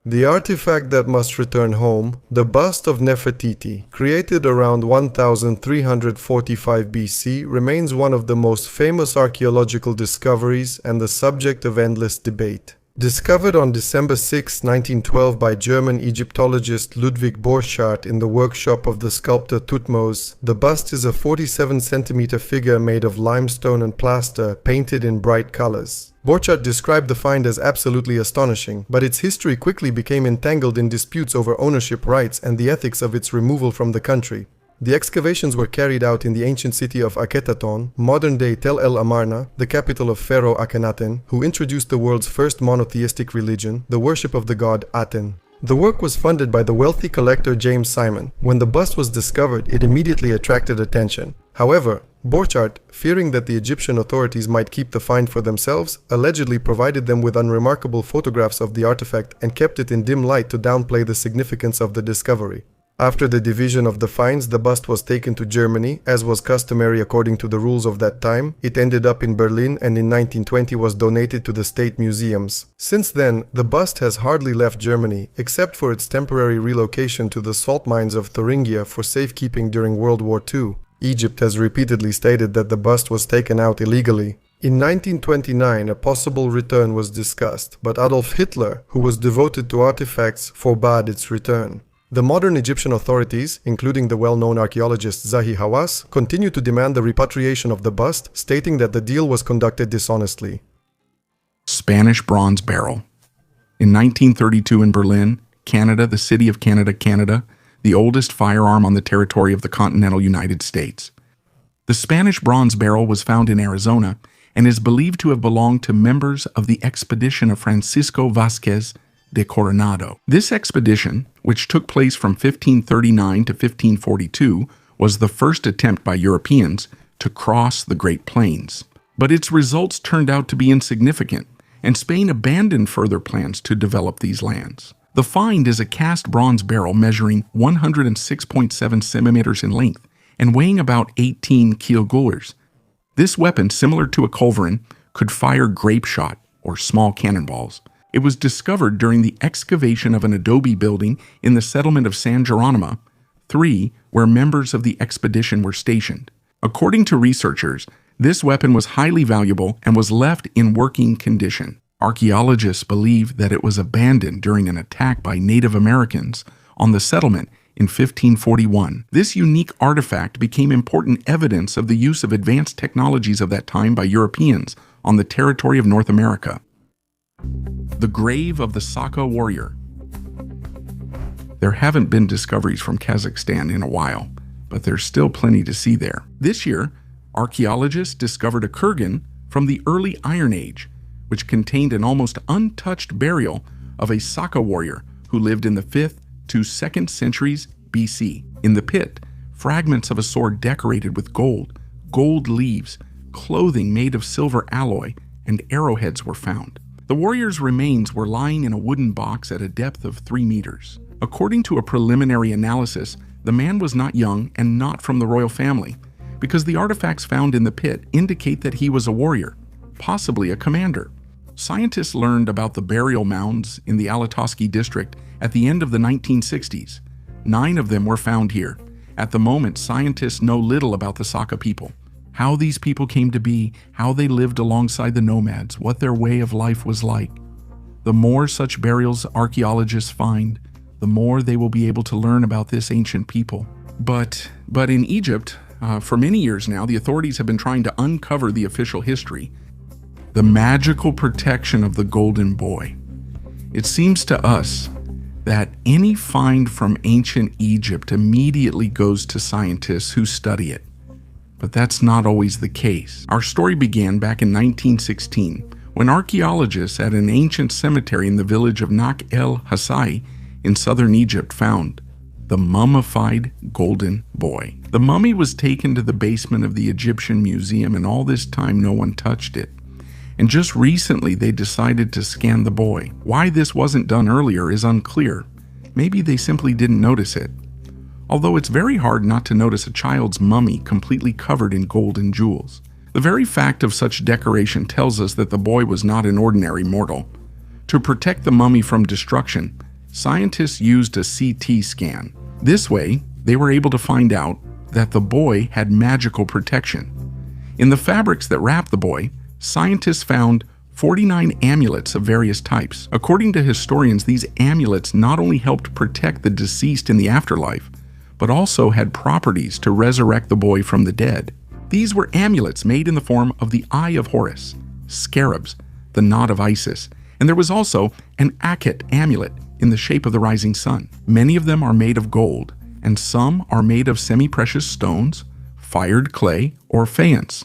The artifact that must return home, the bust of Nefertiti, created around 1345 BC, remains one of the most famous archaeological discoveries and the subject of endless debate. Discovered on December 6, 1912 by German Egyptologist Ludwig Borchardt in the workshop of the sculptor Thutmose, the bust is a 47-centimeter figure made of limestone and plaster painted in bright colors. Borchardt described the find as absolutely astonishing, but its history quickly became entangled in disputes over ownership rights and the ethics of its removal from the country. The excavations were carried out in the ancient city of Akhetaton, modern-day Tel El Amarna, the capital of Pharaoh Akhenaten, who introduced the world's first monotheistic religion, the worship of the god Aten. The work was funded by the wealthy collector James Simon. When the bust was discovered, it immediately attracted attention. However, Borchardt, fearing that the Egyptian authorities might keep the find for themselves, allegedly provided them with unremarkable photographs of the artifact and kept it in dim light to downplay the significance of the discovery. After the division of the finds, the bust was taken to Germany, as was customary according to the rules of that time. It ended up in Berlin and in 1920 was donated to the state museums. Since then, the bust has hardly left Germany, except for its temporary relocation to the salt mines of Thuringia for safekeeping during World War II. Egypt has repeatedly stated that the bust was taken out illegally. In 1929, a possible return was discussed, but Adolf Hitler, who was devoted to artifacts, forbade its return. The modern Egyptian authorities, including the well-known archaeologist Zahi Hawass, continue to demand the repatriation of the bust, stating that the deal was conducted dishonestly. Spanish bronze barrel. In 1932 in Berlin, Canada, the city of Canada, the oldest firearm on the territory of the continental United States. The Spanish bronze barrel was found in Arizona and is believed to have belonged to members of the expedition of Francisco Vázquez de Coronado. This expedition, which took place from 1539 to 1542, was the first attempt by Europeans to cross the Great Plains. But its results turned out to be insignificant, and Spain abandoned further plans to develop these lands. The find is a cast bronze barrel measuring 106.7 centimeters in length and weighing about 18 kilograms. This weapon, similar to a culverin, could fire grape shot or small cannonballs. It was discovered during the excavation of an adobe building in the settlement of San Jeronimo, where members of the expedition were stationed. According to researchers, this weapon was highly valuable and was left in working condition. Archaeologists believe that it was abandoned during an attack by Native Americans on the settlement in 1541. This unique artifact became important evidence of the use of advanced technologies of that time by Europeans on the territory of North America. The grave of the Saka warrior. There haven't been discoveries from Kazakhstan in a while, but there's still plenty to see there. This year, archaeologists discovered a kurgan from the early Iron Age, which contained an almost untouched burial of a Saka warrior who lived in the 5th to 2nd centuries BC. In the pit, fragments of a sword decorated with gold leaves, clothing made of silver alloy, and arrowheads were found. The warrior's remains were lying in a wooden box at a depth of 3 meters. According to a preliminary analysis, the man was not young and not from the royal family, because the artifacts found in the pit indicate that he was a warrior, possibly a commander. Scientists learned about the burial mounds in the Alatoski district at the end of the 1960s. 9 of them were found here. At the moment, scientists know little about the Saka people. How these people came to be, how they lived alongside the nomads, what their way of life was like. The more such burials archaeologists find, the more they will be able to learn about this ancient people. But in Egypt, for many years now, the authorities have been trying to uncover the official history. The magical protection of the Golden Boy. It seems to us that any find from ancient Egypt immediately goes to scientists who study it. But that's not always the case. Our story began back in 1916 when archaeologists at an ancient cemetery in the village of Nak el Hassai in southern Egypt found the mummified Golden Boy. The mummy was taken to the basement of the Egyptian Museum, and all this time no one touched it. And just recently they decided to scan the boy. Why this wasn't done earlier is unclear. Maybe they simply didn't notice it. Although it's very hard not to notice a child's mummy completely covered in gold and jewels. The very fact of such decoration tells us that the boy was not an ordinary mortal. To protect the mummy from destruction, scientists used a CT scan. This way, they were able to find out that the boy had magical protection. In the fabrics that wrapped the boy, scientists found 49 amulets of various types. According to historians, these amulets not only helped protect the deceased in the afterlife, but also had properties to resurrect the boy from the dead. These were amulets made in the form of the Eye of Horus, scarabs, the knot of Isis, and there was also an Akhet amulet in the shape of the rising sun. Many of them are made of gold, and some are made of semi-precious stones, fired clay, or faience.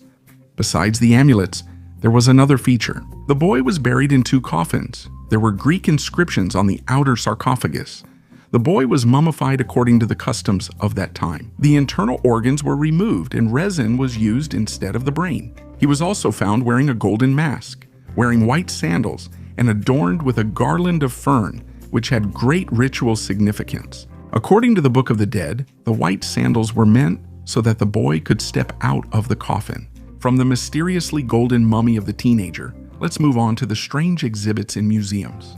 Besides the amulets, there was another feature. The boy was buried in 2 coffins. There were Greek inscriptions on the outer sarcophagus. The boy was mummified according to the customs of that time. The internal organs were removed and resin was used instead of the brain. He was also found wearing a golden mask, wearing white sandals, and adorned with a garland of fern, which had great ritual significance. According to the Book of the Dead, the white sandals were meant so that the boy could step out of the coffin. From the mysteriously golden mummy of the teenager, let's move on to the strange exhibits in museums.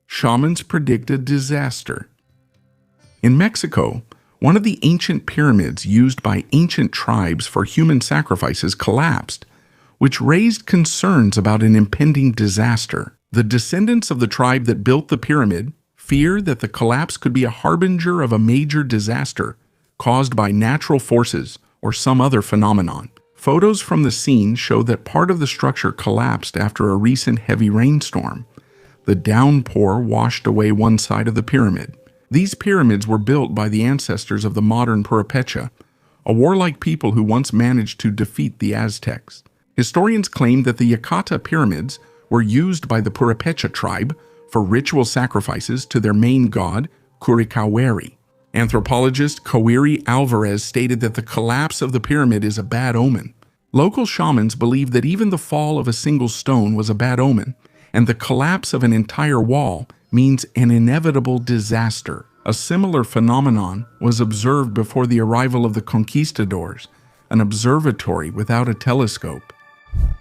Shamans predict a disaster. In Mexico, one of the ancient pyramids used by ancient tribes for human sacrifices collapsed, which raised concerns about an impending disaster. The descendants of the tribe that built the pyramid feared that the collapse could be a harbinger of a major disaster caused by natural forces or some other phenomenon. Photos from the scene show that part of the structure collapsed after a recent heavy rainstorm. The downpour washed away one side of the pyramid. These pyramids were built by the ancestors of the modern Purépecha, a warlike people who once managed to defeat the Aztecs. Historians claim that the Yucata pyramids were used by the Purépecha tribe for ritual sacrifices to their main god, Curicaweri. Anthropologist Kawiri Alvarez stated that the collapse of the pyramid is a bad omen. Local shamans believe that even the fall of a single stone was a bad omen, and the collapse of an entire wall means an inevitable disaster. A similar phenomenon was observed before the arrival of the conquistadors, an observatory without a telescope.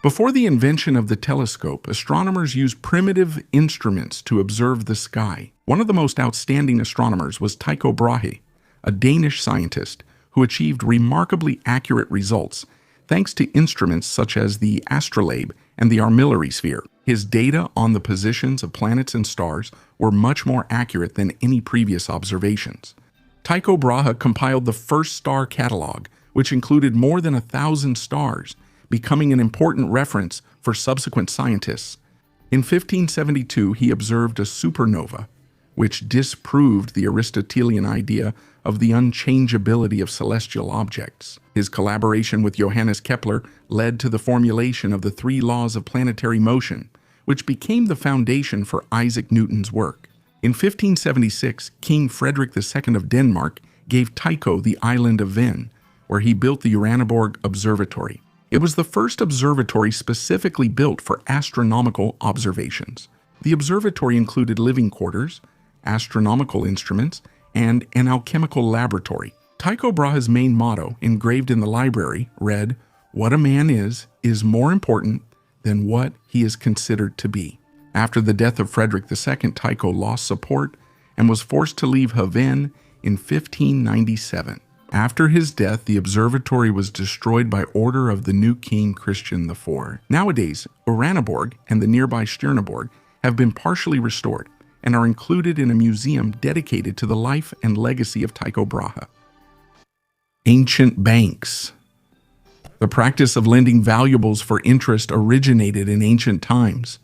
Before the invention of the telescope, astronomers used primitive instruments to observe the sky. One of the most outstanding astronomers was Tycho Brahe, a Danish scientist who achieved remarkably accurate results thanks to instruments such as the astrolabe and the armillary sphere. His data on the positions of planets and stars were much more accurate than any previous observations. Tycho Brahe compiled the first star catalog, which included more than 1,000 stars, becoming an important reference for subsequent scientists. In 1572, he observed a supernova, which disproved the Aristotelian idea of the unchangeability of celestial objects. His collaboration with Johannes Kepler led to the formulation of the 3 laws of planetary motion, which became the foundation for Isaac Newton's work. In 1576, King Frederick II of Denmark gave Tycho the island of Hven, where he built the Uraniborg Observatory. It was the first observatory specifically built for astronomical observations. The observatory included living quarters, astronomical instruments, and an alchemical laboratory. Tycho Brahe's main motto, engraved in the library, read, "What a man is more important than what he is considered to be." After the death of Frederick II, Tycho lost support and was forced to leave Hven in 1597. After his death, the observatory was destroyed by order of the new king Christian IV. Nowadays, Uraniborg and the nearby Stirneborg have been partially restored and are included in a museum dedicated to the life and legacy of Tycho Brahe. Ancient banks. The practice of lending valuables for interest originated in ancient times,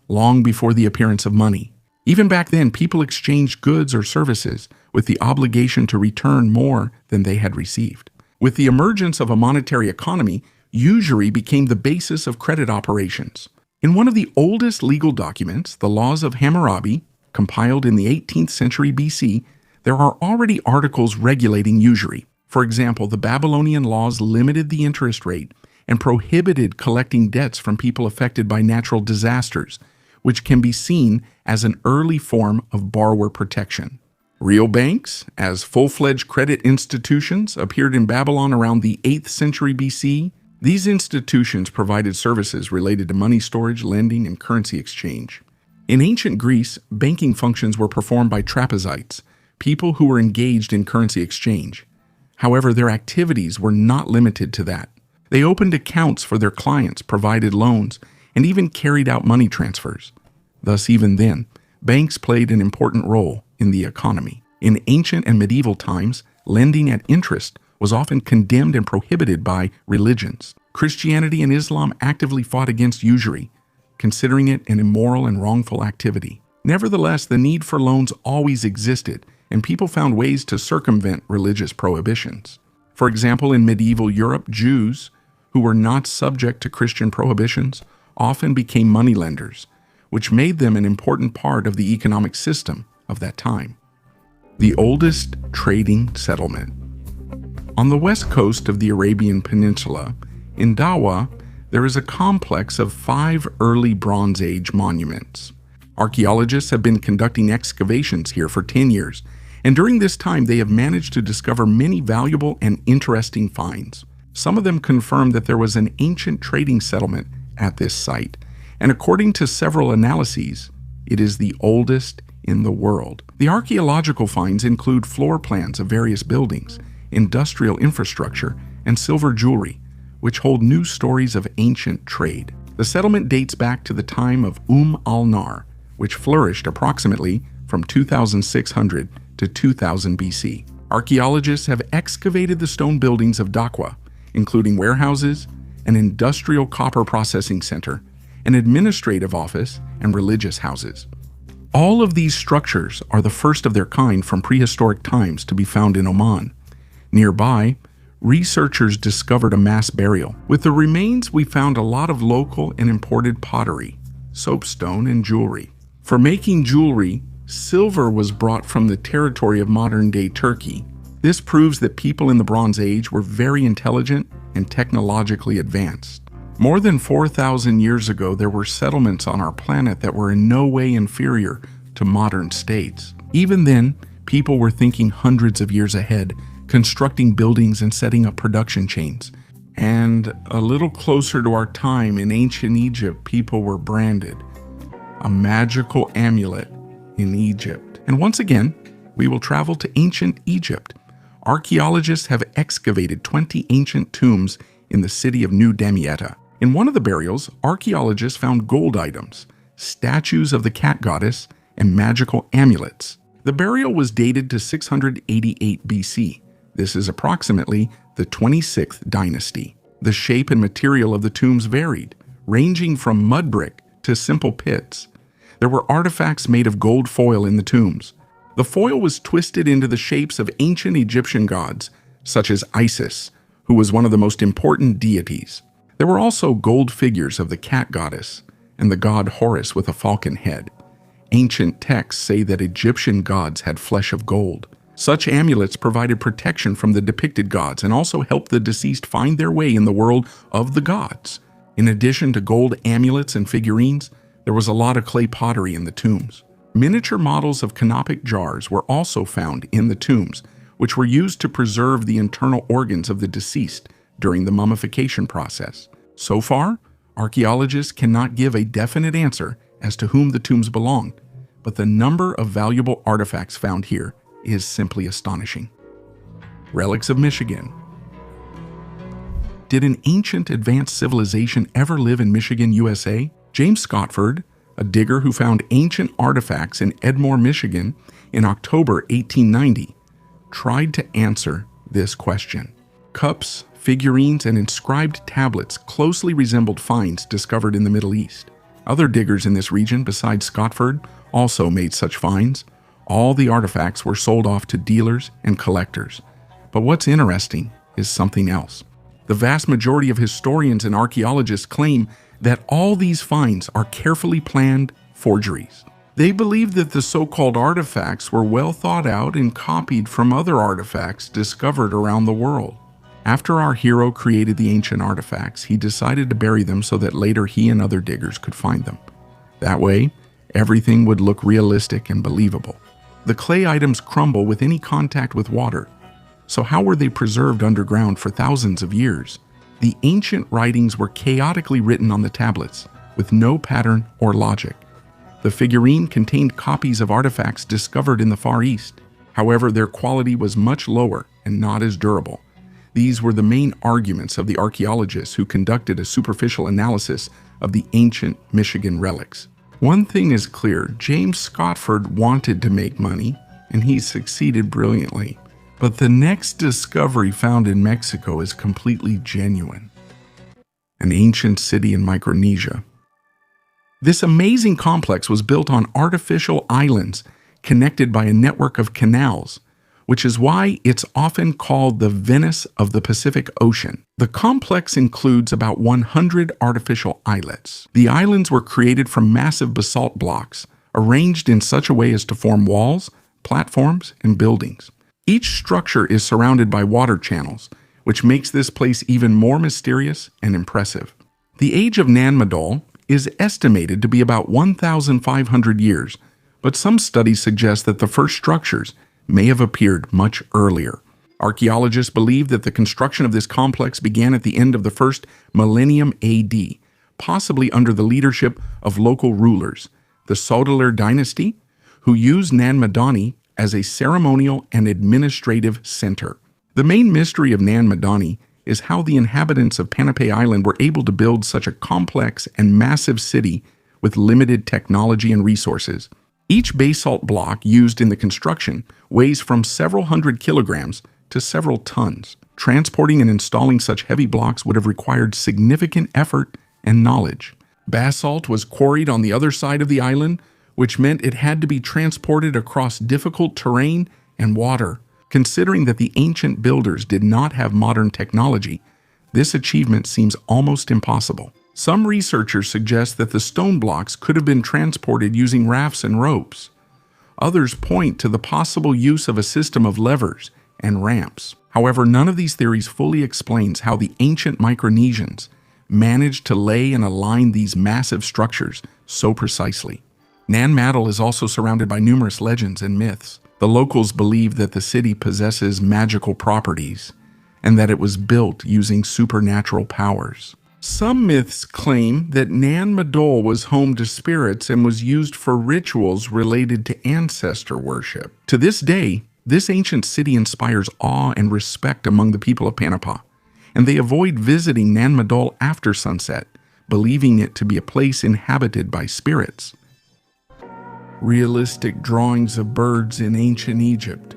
long before the appearance of money. Even back then, people exchanged goods or services with the obligation to return more than they had received. With the emergence of a monetary economy, usury became the basis of credit operations. In one of the oldest legal documents, the Laws of Hammurabi, compiled in the 18th century BC, there are already articles regulating usury. For example, the Babylonian laws limited the interest rate and prohibited collecting debts from people affected by natural disasters, which can be seen as an early form of borrower protection. Real banks, as full-fledged credit institutions, appeared in Babylon around the 8th century BC. These institutions provided services related to money storage, lending, and currency exchange. In ancient Greece, banking functions were performed by trapezites, people who were engaged in currency exchange. However, their activities were not limited to that. They opened accounts for their clients, provided loans, and even carried out money transfers. Thus, even then, banks played an important role in the economy. In ancient and medieval times, lending at interest was often condemned and prohibited by religions. Christianity and Islam actively fought against usury, considering it an immoral and wrongful activity. Nevertheless, the need for loans always existed, and people found ways to circumvent religious prohibitions. For example, in medieval Europe, Jews, who were not subject to Christian prohibitions, often became moneylenders, which made them an important part of the economic system of that time. The oldest trading settlement. On the west coast of the Arabian Peninsula, in Dawa, there is a complex of 5 early Bronze Age monuments. Archaeologists have been conducting excavations here for 10 years, and during this time they have managed to discover many valuable and interesting finds. Some of them confirm that there was an ancient trading settlement at this site, and according to several analyses, it is the oldest in the world. The archaeological finds include floor plans of various buildings, industrial infrastructure, and silver jewelry, which hold new stories of ancient trade. The settlement dates back to the time of al-Nar, which flourished approximately from 2600 to 2000 BC. Archaeologists have excavated the stone buildings of Dakwa, including warehouses, an industrial copper processing center, an administrative office, and religious houses. All of these structures are the first of their kind from prehistoric times to be found in Oman. Nearby, researchers discovered a mass burial. With the remains, we found a lot of local and imported pottery, soapstone, and jewelry. For making jewelry, silver was brought from the territory of modern-day Turkey. This proves that people in the Bronze Age were very intelligent and technologically advanced. More than 4,000 years ago, there were settlements on our planet that were in no way inferior to modern states. Even then, people were thinking hundreds of years ahead, constructing buildings and setting up production chains. And a little closer to our time, in ancient Egypt, people were branded. A magical amulet in Egypt. And once again, we will travel to ancient Egypt. Archaeologists have excavated 20 ancient tombs in the city of New Damietta. In one of the burials, archaeologists found gold items, statues of the cat goddess, and magical amulets. The burial was dated to 688 BC. This is approximately the 26th dynasty. The shape and material of the tombs varied, ranging from mud brick to simple pits. There were artifacts made of gold foil in the tombs. The foil was twisted into the shapes of ancient Egyptian gods, such as Isis, who was one of the most important deities. There were also gold figures of the cat goddess and the god Horus with a falcon head. Ancient texts say that Egyptian gods had flesh of gold. Such amulets provided protection from the depicted gods and also helped the deceased find their way in the world of the gods. In addition to gold amulets and figurines, there was a lot of clay pottery in the tombs. Miniature models of canopic jars were also found in the tombs, which were used to preserve the internal organs of the deceased during the mummification process. So far, archaeologists cannot give a definite answer as to whom the tombs belonged, but the number of valuable artifacts found here is simply astonishing. Relics of Michigan. Did an ancient advanced civilization ever live in Michigan, USA? James Scotford, a digger who found ancient artifacts in Edmore, Michigan in October 1890, tried to answer this question. Cups, figurines, and inscribed tablets closely resembled finds discovered in the Middle East. Other diggers in this region besides Scotford also made such finds. All the artifacts were sold off to dealers and collectors. But what's interesting is something else. The vast majority of historians and archaeologists claim that all these finds are carefully planned forgeries. They believe that the so-called artifacts were well thought out and copied from other artifacts discovered around the world. After our hero created the ancient artifacts, he decided to bury them so that later he and other diggers could find them. That way, everything would look realistic and believable. The clay items crumble with any contact with water. So how were they preserved underground for thousands of years? The ancient writings were chaotically written on the tablets, with no pattern or logic. The figurine contained copies of artifacts discovered in the Far East. However, their quality was much lower and not as durable. These were the main arguments of the archaeologists who conducted a superficial analysis of the ancient Michigan relics. One thing is clear, James Scotford wanted to make money, and he succeeded brilliantly. But the next discovery found in Mexico is completely genuine. An ancient city in Micronesia. This amazing complex was built on artificial islands connected by a network of canals, which is why it's often called the Venice of the Pacific Ocean. The complex includes about 100 artificial islets. The islands were created from massive basalt blocks, arranged in such a way as to form walls, platforms, and buildings. Each structure is surrounded by water channels, which makes this place even more mysterious and impressive. The age of Nan Madol is estimated to be about 1,500 years, but some studies suggest that the first structures may have appeared much earlier. Archaeologists believe that the construction of this complex began at the end of the first millennium AD, possibly under the leadership of local rulers, the Sodeler dynasty, who used Nan Madani as a ceremonial and administrative center. The main mystery of Nan Madani is how the inhabitants of Panape Island were able to build such a complex and massive city with limited technology and resources. Each basalt block used in the construction weighs from several hundred kilograms to several tons. Transporting and installing such heavy blocks would have required significant effort and knowledge. Basalt was quarried on the other side of the island, which meant it had to be transported across difficult terrain and water. Considering that the ancient builders did not have modern technology, this achievement seems almost impossible. Some researchers suggest that the stone blocks could have been transported using rafts and ropes. Others point to the possible use of a system of levers and ramps. However, none of these theories fully explains how the ancient Micronesians managed to lay and align these massive structures so precisely. Nan Madol is also surrounded by numerous legends and myths. The locals believe that the city possesses magical properties and that it was built using supernatural powers. Some myths claim that Nan Madol was home to spirits and was used for rituals related to ancestor worship. To this day, this ancient city inspires awe and respect among the people of Panapa, and they avoid visiting Nan Madol after sunset, believing it to be a place inhabited by spirits. Realistic drawings of birds in ancient Egypt.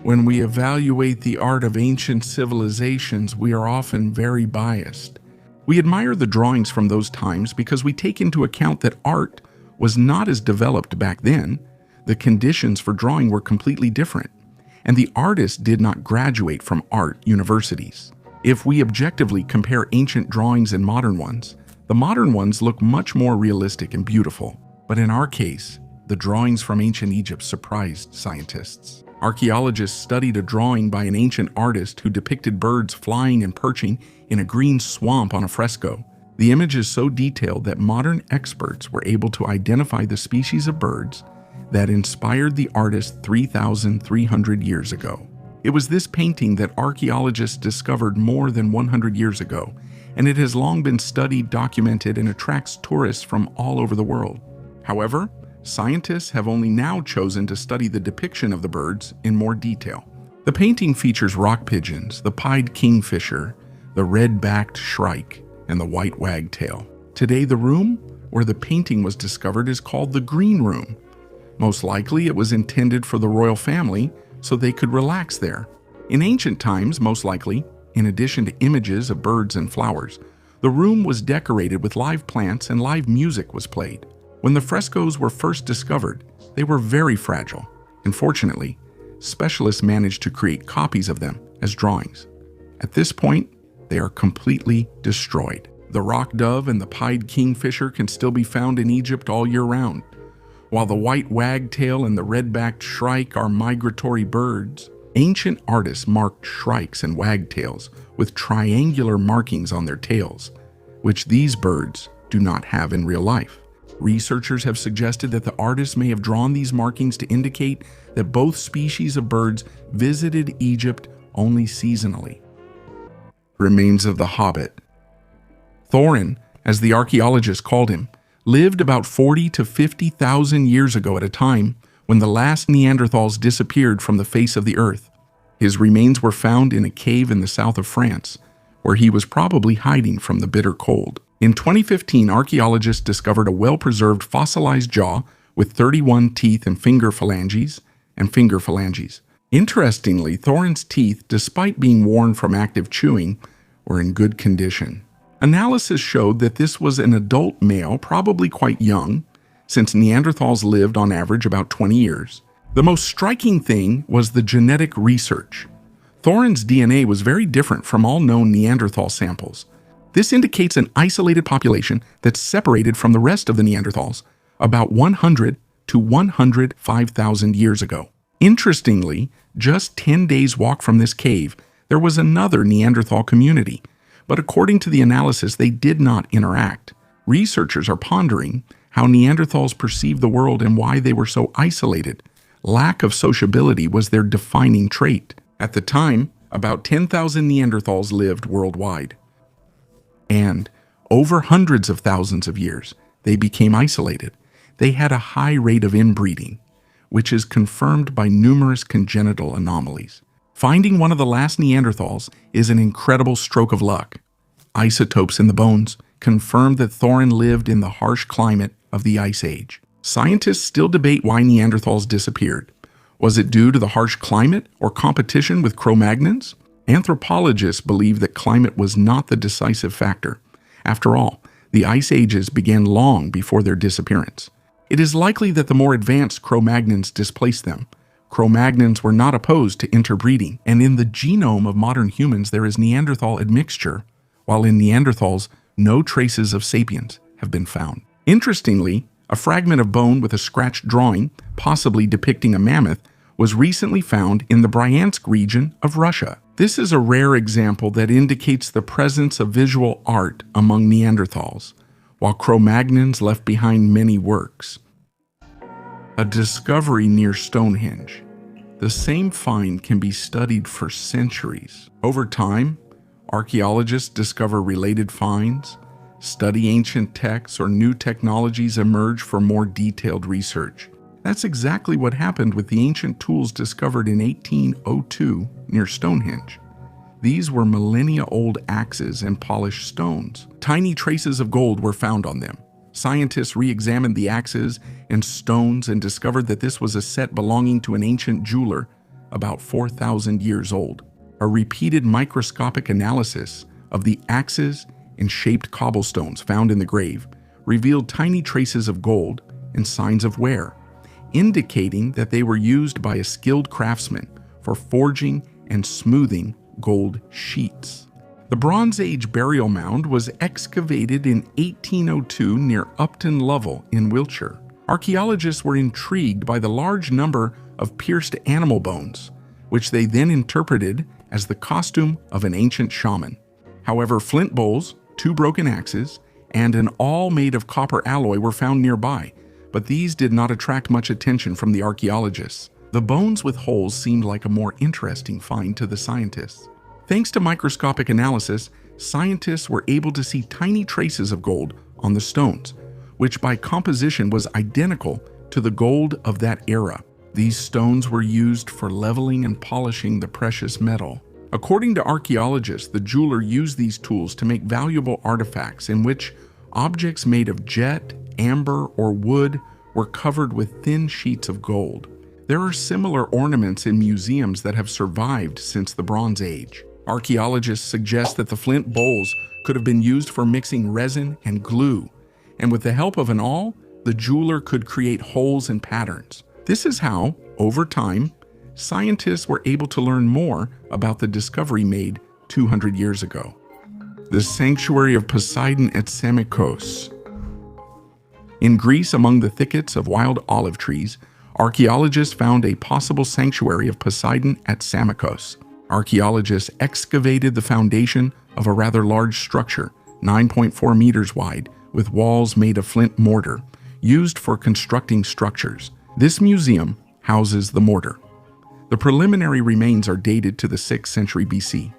When we evaluate the art of ancient civilizations, we are often very biased. We admire the drawings from those times because we take into account that art was not as developed back then, the conditions for drawing were completely different, and the artists did not graduate from art universities. If we objectively compare ancient drawings and modern ones, the modern ones look much more realistic and beautiful. But in our case, the drawings from ancient Egypt surprised scientists. Archaeologists studied a drawing by an ancient artist who depicted birds flying and perching in a green swamp on a fresco. The image is so detailed that modern experts were able to identify the species of birds that inspired the artist 3,300 years ago. It was this painting that archaeologists discovered more than 100 years ago, and it has long been studied, documented, and attracts tourists from all over the world. However, scientists have only now chosen to study the depiction of the birds in more detail. The painting features rock pigeons, the pied kingfisher, the red-backed shrike, and the white wagtail. Today, the room where the painting was discovered is called the Green Room. Most likely, it was intended for the royal family so they could relax there. In ancient times, most likely, in addition to images of birds and flowers, the room was decorated with live plants and live music was played. When the frescoes were first discovered, they were very fragile. Unfortunately, specialists managed to create copies of them as drawings. At this point, they are completely destroyed. The rock dove and the pied kingfisher can still be found in Egypt all year round, while the white wagtail and the red-backed shrike are migratory birds. Ancient artists marked shrikes and wagtails with triangular markings on their tails, which these birds do not have in real life. Researchers have suggested that the artists may have drawn these markings to indicate that both species of birds visited Egypt only seasonally. remains of the hobbit. Thorin, as the archaeologists called him, lived about 40 to 50,000 years ago at a time when the last Neanderthals disappeared from the face of the earth. His remains were found in a cave in the south of France, where he was probably hiding from the bitter cold. In 2015, archaeologists discovered a well-preserved fossilized jaw with 31 teeth and finger phalanges. Interestingly, Thorin's teeth, despite being worn from active chewing, were in good condition. Analysis showed that this was an adult male, probably quite young, since Neanderthals lived on average about 20 years. The most striking thing was the genetic research. Thorin's DNA was very different from all known Neanderthal samples. This indicates an isolated population that's separated from the rest of the Neanderthals about 100 to 105,000 years ago. Interestingly, just 10 days' walk from this cave, there was another Neanderthal community, but according to the analysis, they did not interact. Researchers are pondering how Neanderthals perceived the world and why they were so isolated. Lack of sociability was their defining trait. At the time, about 10,000 Neanderthals lived worldwide. And over hundreds of thousands of years, they became isolated. They had a high rate of inbreeding, which is confirmed by numerous congenital anomalies. Finding one of the last Neanderthals is an incredible stroke of luck. Isotopes in the bones confirmed that Thorin lived in the harsh climate of the Ice Age. Scientists still debate why Neanderthals disappeared. Was it due to the harsh climate or competition with Cro-Magnons? Anthropologists believe that climate was not the decisive factor. After all, the Ice Ages began long before their disappearance. It is likely that the more advanced Cro-Magnons displaced them. Cro-Magnons were not opposed to interbreeding, and in the genome of modern humans there is Neanderthal admixture, while in Neanderthals, no traces of sapiens have been found. Interestingly, a fragment of bone with a scratched drawing, possibly depicting a mammoth, was recently found in the Bryansk region of Russia. This is a rare example that indicates the presence of visual art among Neanderthals, while Cro-Magnons left behind many works. A discovery near Stonehenge. The same find can be studied for centuries. Over time, archaeologists discover related finds, study ancient texts, or new technologies emerge for more detailed research. That's exactly what happened with the ancient tools discovered in 1802 near Stonehenge. These were millennia-old axes and polished stones. Tiny traces of gold were found on them. Scientists re-examined the axes and stones and discovered that this was a set belonging to an ancient jeweler about 4,000 years old. A repeated microscopic analysis of the axes and shaped cobblestones found in the grave revealed tiny traces of gold and signs of wear, indicating that they were used by a skilled craftsman for forging and smoothing gold sheets. The Bronze Age burial mound was excavated in 1802 near Upton Lovell in Wiltshire. Archaeologists were intrigued by the large number of pierced animal bones, which they then interpreted as the costume of an ancient shaman. However, flint bowls, 2 broken axes, and an awl made of copper alloy were found nearby, but these did not attract much attention from the archaeologists. The bones with holes seemed like a more interesting find to the scientists. Thanks to microscopic analysis, scientists were able to see tiny traces of gold on the stones, which by composition was identical to the gold of that era. These stones were used for leveling and polishing the precious metal. According to archaeologists, the jeweler used these tools to make valuable artifacts in which objects made of jet, amber, or wood were covered with thin sheets of gold. There are similar ornaments in museums that have survived since the Bronze Age. Archaeologists suggest that the flint bowls could have been used for mixing resin and glue, and with the help of an awl, the jeweler could create holes and patterns. This is how, over time, scientists were able to learn more about the discovery made 200 years ago. The sanctuary of Poseidon at Samikos. In Greece, among the thickets of wild olive trees, archaeologists found a possible sanctuary of Poseidon at Samikos. Archaeologists excavated the foundation of a rather large structure, 9.4 meters wide, with walls made of flint mortar, used for constructing structures. This museum houses the mortar. The preliminary remains are dated to the 6th century BC.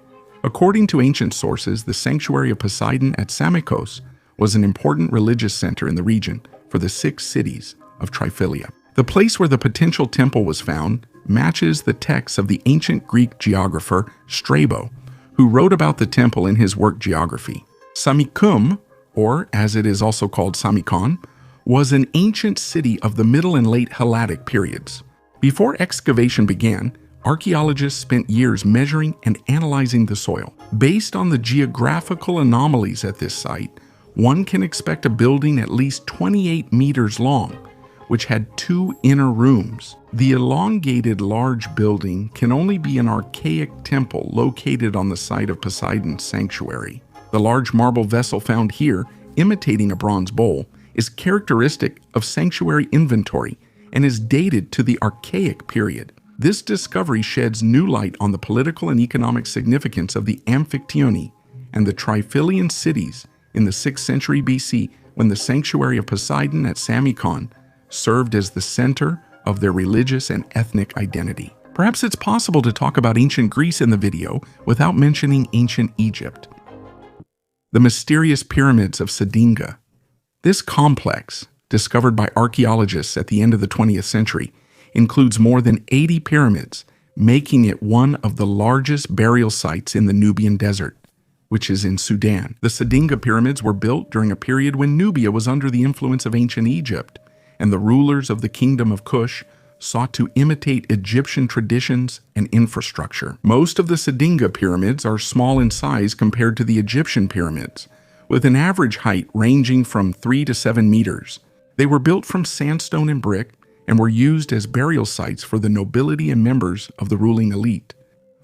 According to ancient sources, the sanctuary of Poseidon at Samikos was an important religious center in the region for the 6 cities of Triphylia. The place where the potential temple was found matches the texts of the ancient Greek geographer Strabo, who wrote about the temple in his work Geography. Samikum, or as it is also called Samikon, was an ancient city of the Middle and Late Helladic periods. Before excavation began, archaeologists spent years measuring and analyzing the soil. Based on the geographical anomalies at this site, one can expect a building at least 28 meters long, which had 2 inner rooms. The elongated large building can only be an archaic temple located on the site of Poseidon's sanctuary. The large marble vessel found here, imitating a bronze bowl, is characteristic of sanctuary inventory and is dated to the Archaic period. This discovery sheds new light on the political and economic significance of the Amphictyony and the Triphylian cities in the 6th century BC, when the sanctuary of Poseidon at Samikon served as the center of their religious and ethnic identity. Perhaps it's possible to talk about ancient Greece in the video without mentioning ancient Egypt. The mysterious pyramids of Sedinga. This complex, discovered by archaeologists at the end of the 20th century, includes more than 80 pyramids, making it one of the largest burial sites in the Nubian desert, which is in Sudan. The Sedinga pyramids were built during a period when Nubia was under the influence of ancient Egypt, and the rulers of the kingdom of Kush sought to imitate Egyptian traditions and infrastructure. Most of the Sedinga pyramids are small in size compared to the Egyptian pyramids, with an average height ranging from 3 to 7 meters. They were built from sandstone and brick and were used as burial sites for the nobility and members of the ruling elite.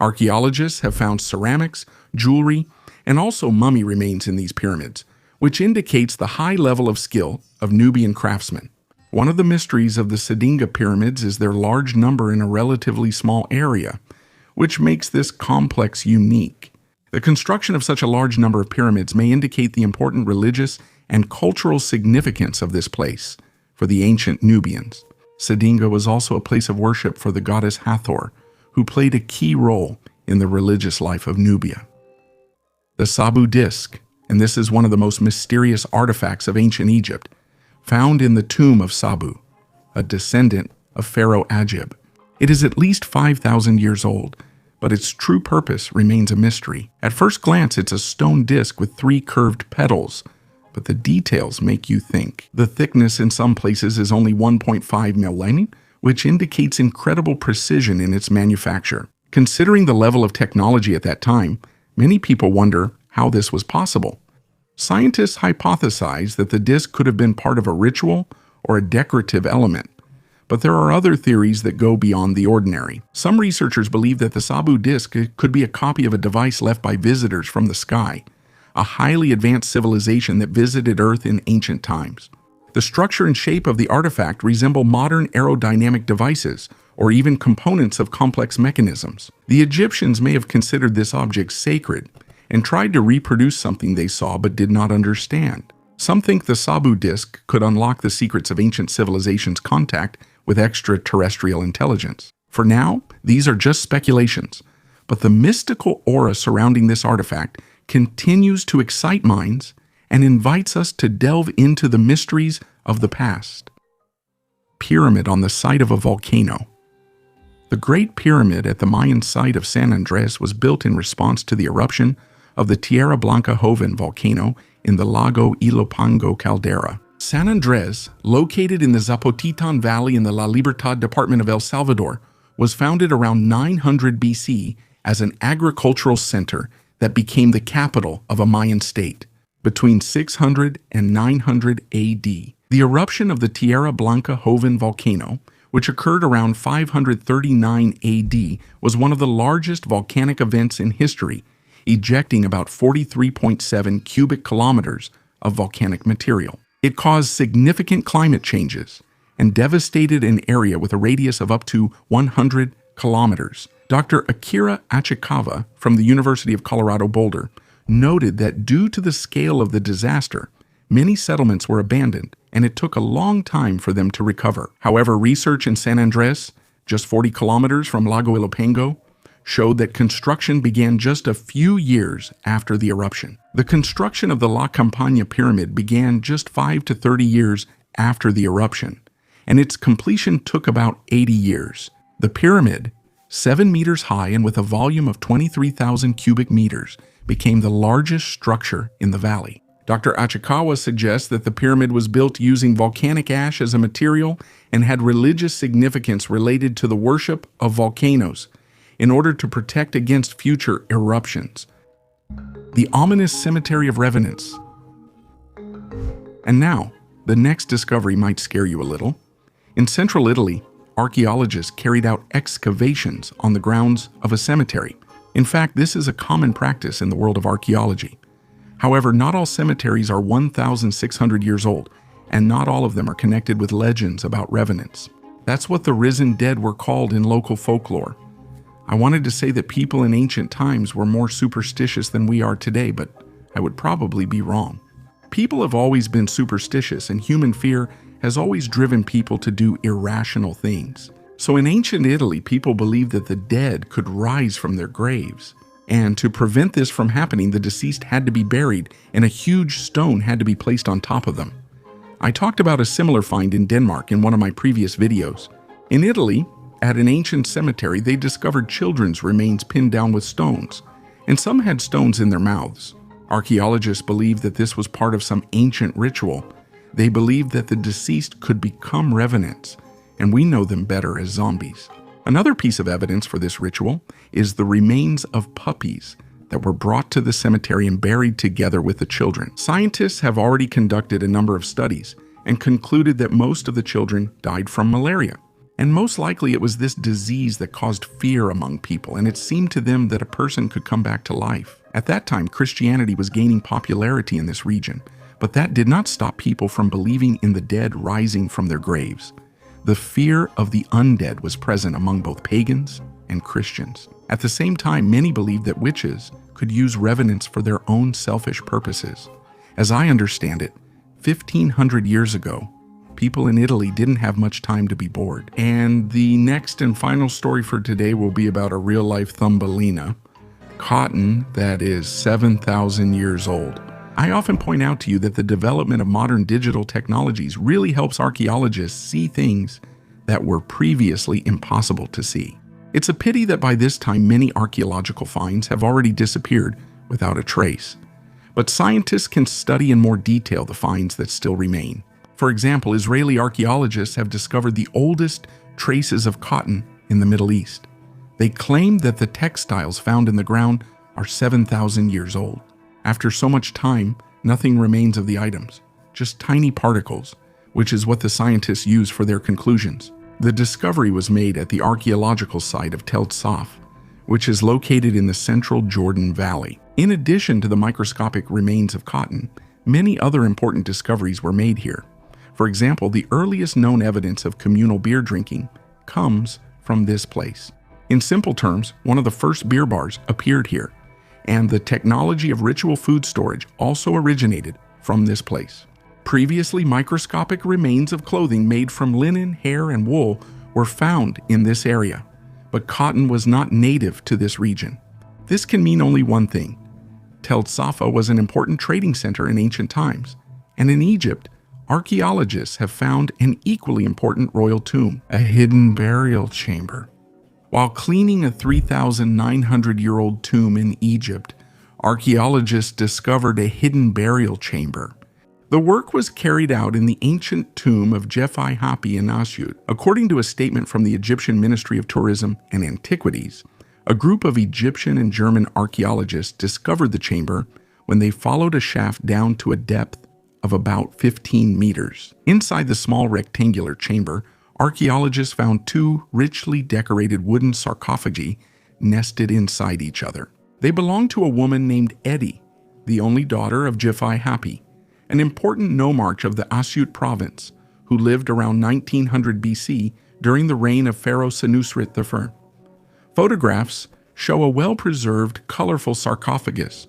Archaeologists have found ceramics, jewelry, and also mummy remains in these pyramids, which indicates the high level of skill of Nubian craftsmen. One of the mysteries of the Sedinga pyramids is their large number in a relatively small area, which makes this complex unique. The construction of such a large number of pyramids may indicate the important religious and cultural significance of this place for the ancient Nubians. Sedinga was also a place of worship for the goddess Hathor, who played a key role in the religious life of Nubia. The Sabu disc, and this is one of the most mysterious artifacts of ancient Egypt, found in the tomb of Sabu, a descendant of Pharaoh Agib. It is at least 5,000 years old, but its true purpose remains a mystery. At first glance, it's a stone disc with 3 curved petals, but the details make you think. The thickness in some places is only 1.5 mm, which indicates incredible precision in its manufacture. Considering the level of technology at that time, many people wonder how this was possible. Scientists hypothesize that the disc could have been part of a ritual or a decorative element, but there are other theories that go beyond the ordinary. Some researchers believe that the Sabu disc could be a copy of a device left by visitors from the sky, a highly advanced civilization that visited Earth in ancient times. The structure and shape of the artifact resemble modern aerodynamic devices or even components of complex mechanisms. The Egyptians may have considered this object sacred and tried to reproduce something they saw but did not understand. Some think the Sabu disc could unlock the secrets of ancient civilizations' contact with extraterrestrial intelligence. For now, these are just speculations, but the mystical aura surrounding this artifact continues to excite minds and invites us to delve into the mysteries of the past. Pyramid on the site of a volcano. The Great Pyramid at the Mayan site of San Andres was built in response to the eruption of the Tierra Blanca Joven volcano in the Lago Ilopango caldera. San Andres, located in the Zapotitan Valley in the La Libertad department of El Salvador, was founded around 900 BC as an agricultural center that became the capital of a Mayan state. Between 600 and 900 AD, the eruption of the Tierra Blanca Joven volcano, which occurred around 539 AD, was one of the largest volcanic events in history, ejecting about 43.7 cubic kilometers of volcanic material. It caused significant climate changes and devastated an area with a radius of up to 100 kilometers. Dr. Akira Achikawa from the University of Colorado Boulder noted that due to the scale of the disaster, many settlements were abandoned, and it took a long time for them to recover. However, research in San Andres, just 40 kilometers from Lago Ilopango, showed that construction began just a few years after the eruption. The construction of the La Campana pyramid began just 5 to 30 years after the eruption, and its completion took about 80 years. The pyramid, 7 meters high and with a volume of 23,000 cubic meters, became the largest structure in the valley. Dr. Achikawa suggests that the pyramid was built using volcanic ash as a material and had religious significance related to the worship of volcanoes in order to protect against future eruptions. The ominous cemetery of revenants. And now, the next discovery might scare you a little. In central Italy, archaeologists carried out excavations on the grounds of a cemetery. In fact, this is a common practice in the world of archaeology. However, not all cemeteries are 1,600 years old, and not all of them are connected with legends about revenants. That's what the risen dead were called in local folklore. I wanted to say that people in ancient times were more superstitious than we are today, but I would probably be wrong. People have always been superstitious, and human fear has always driven people to do irrational things. So in ancient Italy, people believed that the dead could rise from their graves. And to prevent this from happening, the deceased had to be buried, and a huge stone had to be placed on top of them. I talked about a similar find in Denmark in one of my previous videos. In Italy, at an ancient cemetery, they discovered children's remains pinned down with stones, and some had stones in their mouths. Archaeologists believed that this was part of some ancient ritual. They believed that the deceased could become revenants, and we know them better as zombies. Another piece of evidence for this ritual is the remains of puppies that were brought to the cemetery and buried together with the children. Scientists have already conducted a number of studies and concluded that most of the children died from malaria. And most likely it was this disease that caused fear among people, and it seemed to them that a person could come back to life. At that time, Christianity was gaining popularity in this region, but that did not stop people from believing in the dead rising from their graves. The fear of the undead was present among both pagans and Christians. At the same time, many believed that witches could use revenants for their own selfish purposes. As I understand it, 1,500 years ago, people in Italy didn't have much time to be bored. And the next and final story for today will be about a real-life Thumbelina, cotton that is 7,000 years old. I often point out to you that the development of modern digital technologies really helps archaeologists see things that were previously impossible to see. It's a pity that by this time many archaeological finds have already disappeared without a trace. But scientists can study in more detail the finds that still remain. For example, Israeli archaeologists have discovered the oldest traces of cotton in the Middle East. They claim that the textiles found in the ground are 7,000 years old. After so much time, nothing remains of the items, just tiny particles, which is what the scientists use for their conclusions. The discovery was made at the archaeological site of Tel Saf, which is located in the central Jordan Valley. In addition to the microscopic remains of cotton, many other important discoveries were made here. For example, the earliest known evidence of communal beer drinking comes from this place. In simple terms, one of the first beer bars appeared here, and the technology of ritual food storage also originated from this place. Previously, microscopic remains of clothing made from linen, hair, and wool were found in this area, but cotton was not native to this region. This can mean only one thing. Tel Safa was an important trading center in ancient times, and in Egypt, archaeologists have found an equally important royal tomb, a hidden burial chamber. While cleaning a 3,900-year-old tomb in Egypt, archaeologists discovered a hidden burial chamber. The work was carried out in the ancient tomb of Jefi Hapi in Asyut. According to a statement from the Egyptian Ministry of Tourism and Antiquities, a group of Egyptian and German archaeologists discovered the chamber when they followed a shaft down to a depth of about 15 meters. Inside the small rectangular chamber, archaeologists found 2 richly decorated wooden sarcophagi nested inside each other. They belonged to a woman named Edi, the only daughter of Jefi Hapi, an important nomarch of the Asyut province, who lived around 1900 BC during the reign of Pharaoh Senusret I. Photographs show a well-preserved, colorful sarcophagus.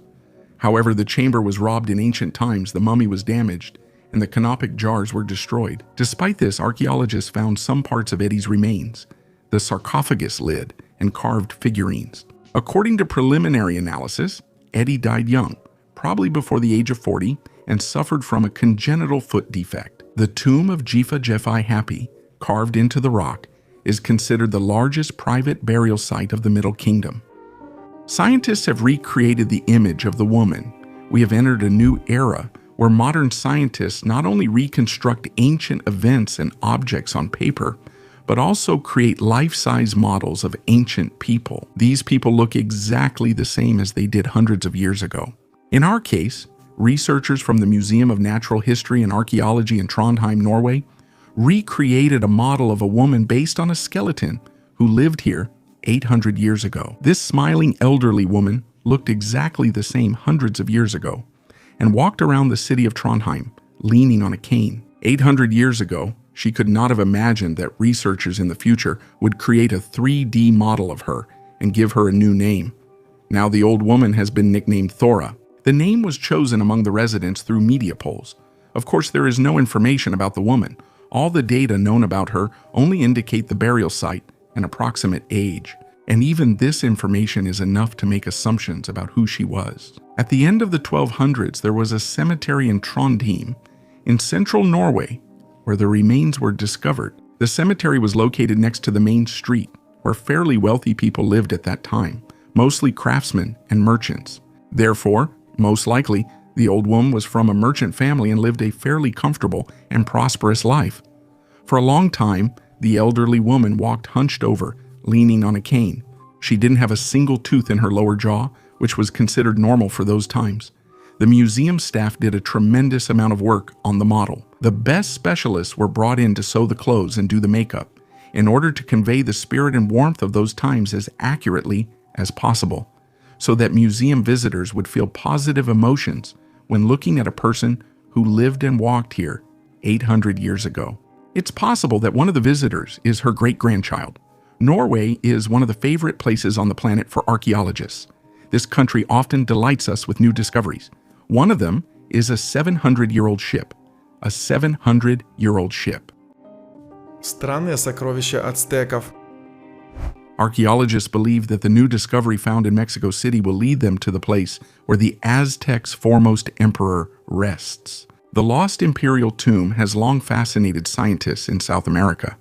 However, the chamber was robbed in ancient times, the mummy was damaged, and the canopic jars were destroyed. Despite this, archaeologists found some parts of Edi's remains. the sarcophagus lid, and carved figurines. According to preliminary analysis, Eddie died young, probably before the age of 40, and suffered from a congenital foot defect. The tomb of Jifa Jefai Hapi, carved into the rock, is considered the largest private burial site of the Middle Kingdom. Scientists have recreated the image of the woman. We have entered a new era where modern scientists not only reconstruct ancient events and objects on paper, but also create life-size models of ancient people. These people look exactly the same as they did hundreds of years ago. In our case, researchers from the Museum of Natural History and Archaeology in Trondheim, Norway, recreated a model of a woman based on a skeleton who lived here 800 years ago. This smiling elderly woman looked exactly the same hundreds of years ago and walked around the city of Trondheim, leaning on a cane. 800 years ago, she could not have imagined that researchers in the future would create a 3D model of her and give her a new name. Now the old woman has been nicknamed Thora. The name was chosen among the residents through media polls. Of course, there is no information about the woman. All the data known about her only indicate the burial site and approximate age. And even this information is enough to make assumptions about who she was. At the end of the 1200s, there was a cemetery in Trondheim, in central Norway, where the remains were discovered. The cemetery was located next to the main street, where fairly wealthy people lived at that time, mostly craftsmen and merchants. Therefore, most likely, the old woman was from a merchant family and lived a fairly comfortable and prosperous life. For a long time, the elderly woman walked hunched over, leaning on a cane. She didn't have a single tooth in her lower jaw, which was considered normal for those times. The museum staff did a tremendous amount of work on the model. The best specialists were brought in to sew the clothes and do the makeup, in order to convey the spirit and warmth of those times as accurately as possible, so that museum visitors would feel positive emotions when looking at a person who lived and walked here 800 years ago. It's possible that one of the visitors is her great-grandchild. Norway is one of the favorite places on the planet for archaeologists. This country often delights us with new discoveries. One of them is a 700-year-old ship. A 700-year-old ship. Странные сокровища ацтеков. Archaeologists believe that the new discovery found in Mexico City will lead them to the place where the Aztecs' foremost emperor rests. The lost imperial tomb has long fascinated scientists in South America.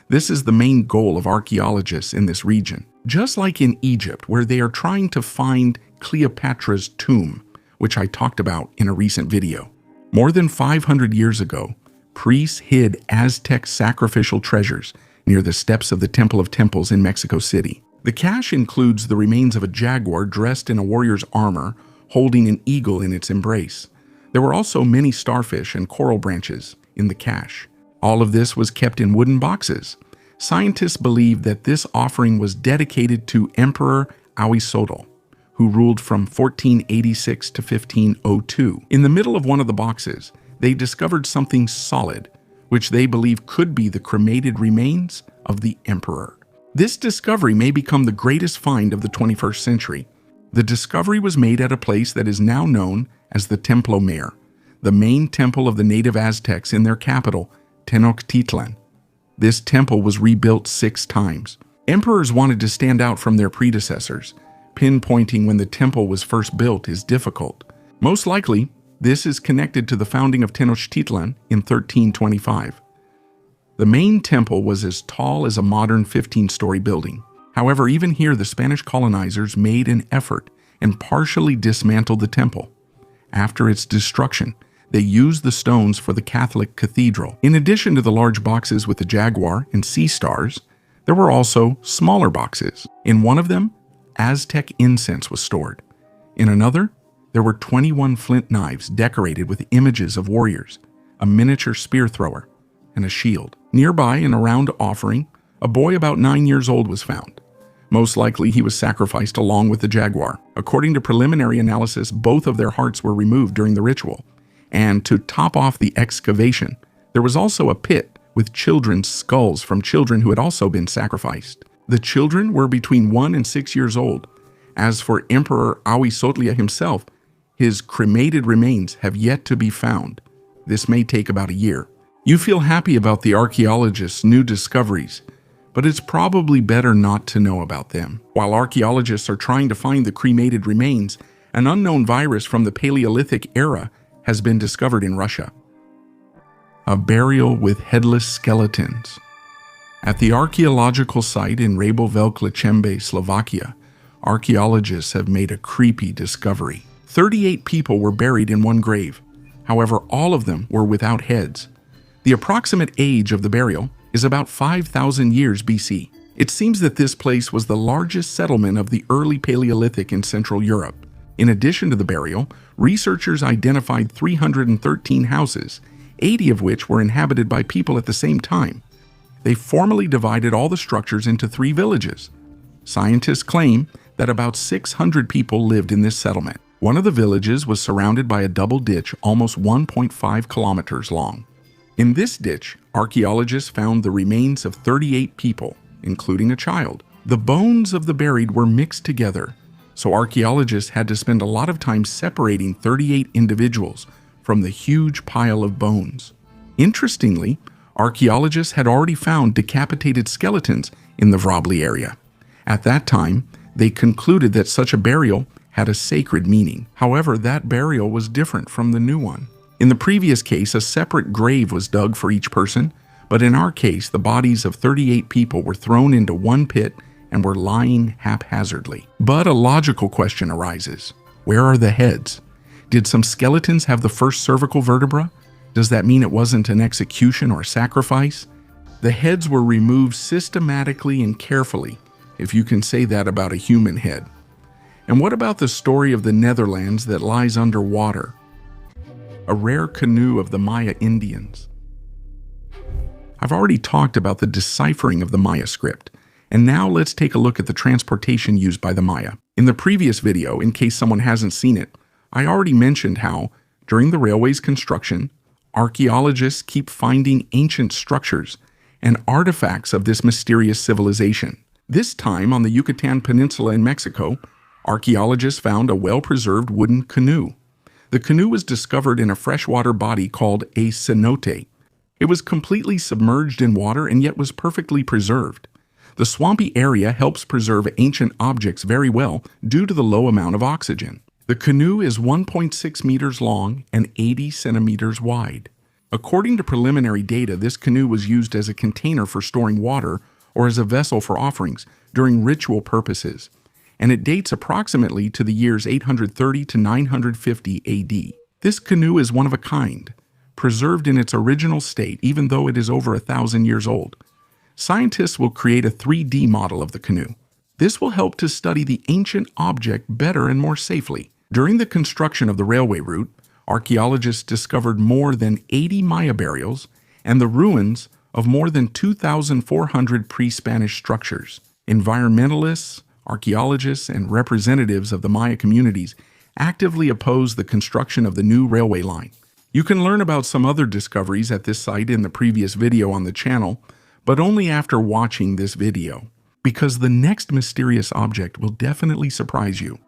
This is the main goal of archaeologists in this region. Just like in Egypt, where they are trying to find Cleopatra's tomb, which I talked about in a recent video. More than 500 years ago, priests hid Aztec sacrificial treasures near the steps of the Temple of Temples in Mexico City. The cache includes the remains of a jaguar dressed in a warrior's armor, holding an eagle in its embrace. There were also many starfish and coral branches in the cache. All of this was kept in wooden boxes. Scientists believe that this offering was dedicated to Emperor Huitzilopochtli, who ruled from 1486 to 1502. In the middle of one of the boxes, they discovered something solid, which they believe could be the cremated remains of the emperor. This discovery may become the greatest find of the 21st century. The discovery was made at a place that is now known as the Templo Mayor, the main temple of the native Aztecs in their capital, Tenochtitlan. This temple was rebuilt 6 times. Emperors wanted to stand out from their predecessors. Pinpointing when the temple was first built is difficult. Most likely, this is connected to the founding of Tenochtitlan in 1325. The main temple was as tall as a modern 15-story building. However, even here, the Spanish colonizers made an effort and partially dismantled the temple. After its destruction, they used the stones for the Catholic cathedral. In addition to the large boxes with the jaguar and sea stars, there were also smaller boxes. In one of them, Aztec incense was stored. In another, there were 21 flint knives decorated with images of warriors, a miniature spear thrower, and a shield. Nearby, in a round offering, a boy about 9 years old was found. Most likely, he was sacrificed along with the jaguar. According to preliminary analysis, both of their hearts were removed during the ritual. And to top off the excavation, there was also a pit with children's skulls from children who had also been sacrificed. The children were between 1 and 6 years old. As for Emperor Huitzilopochtli himself, his cremated remains have yet to be found. This may take about a year. You feel happy about the archaeologists' new discoveries, but it's probably better not to know about them. While archaeologists are trying to find the cremated remains, an unknown virus from the Paleolithic era has been discovered in Russia. A burial with headless skeletons. At the archaeological site in Rabo-Velklečembe, Slovakia, archaeologists have made a creepy discovery. 38 people were buried in one grave. However, all of them were without heads. The approximate age of the burial is about 5,000 years BC. It seems that this place was the largest settlement of the early Paleolithic in Central Europe. In addition to the burial, researchers identified 313 houses, 80 of which were inhabited by people at the same time. They formally divided all the structures into 3 villages. Scientists claim that about 600 people lived in this settlement. One of the villages was surrounded by a double ditch almost 1.5 kilometers long. In this ditch, archaeologists found the remains of 38 people, including a child. The bones of the buried were mixed together, so archaeologists had to spend a lot of time separating 38 individuals from the huge pile of bones. Interestingly, archaeologists had already found decapitated skeletons in the Vrobli area. At that time, they concluded that such a burial had a sacred meaning. However, that burial was different from the new one. In the previous case, a separate grave was dug for each person, but in our case, the bodies of 38 people were thrown into one pit and were lying haphazardly. But a logical question arises. Where are the heads? Did some skeletons have the first cervical vertebra? Does that mean it wasn't an execution or sacrifice? The heads were removed systematically and carefully, if you can say that about a human head. And what about the story of the Netherlands that lies underwater? A rare canoe of the Maya Indians. I've already talked about the deciphering of the Maya script, and now let's take a look at the transportation used by the Maya. In the previous video, in case someone hasn't seen it, I already mentioned how, during the railway's construction, archaeologists keep finding ancient structures and artifacts of this mysterious civilization. This time on the Yucatan Peninsula in Mexico, archaeologists found a well-preserved wooden canoe. The canoe was discovered in a freshwater body called a cenote. It was completely submerged in water and yet was perfectly preserved. The swampy area helps preserve ancient objects very well due to the low amount of oxygen. The canoe is 1.6 meters long and 80 centimeters wide. According to preliminary data, this canoe was used as a container for storing water or as a vessel for offerings during ritual purposes, and it dates approximately to the years 830 to 950 AD. This canoe is one of a kind, preserved in its original state even though it is over 1,000 years old. Scientists will create a 3D model of the canoe. This will help to study the ancient object better and more safely. During the construction of the railway route, archaeologists discovered more than 80 Maya burials and the ruins of more than 2,400 pre-Spanish structures. Environmentalists, archaeologists, and representatives of the Maya communities actively oppose the construction of the new railway line. You can learn about some other discoveries at this site in the previous video on the channel, but only after watching this video, because the next mysterious object will definitely surprise you.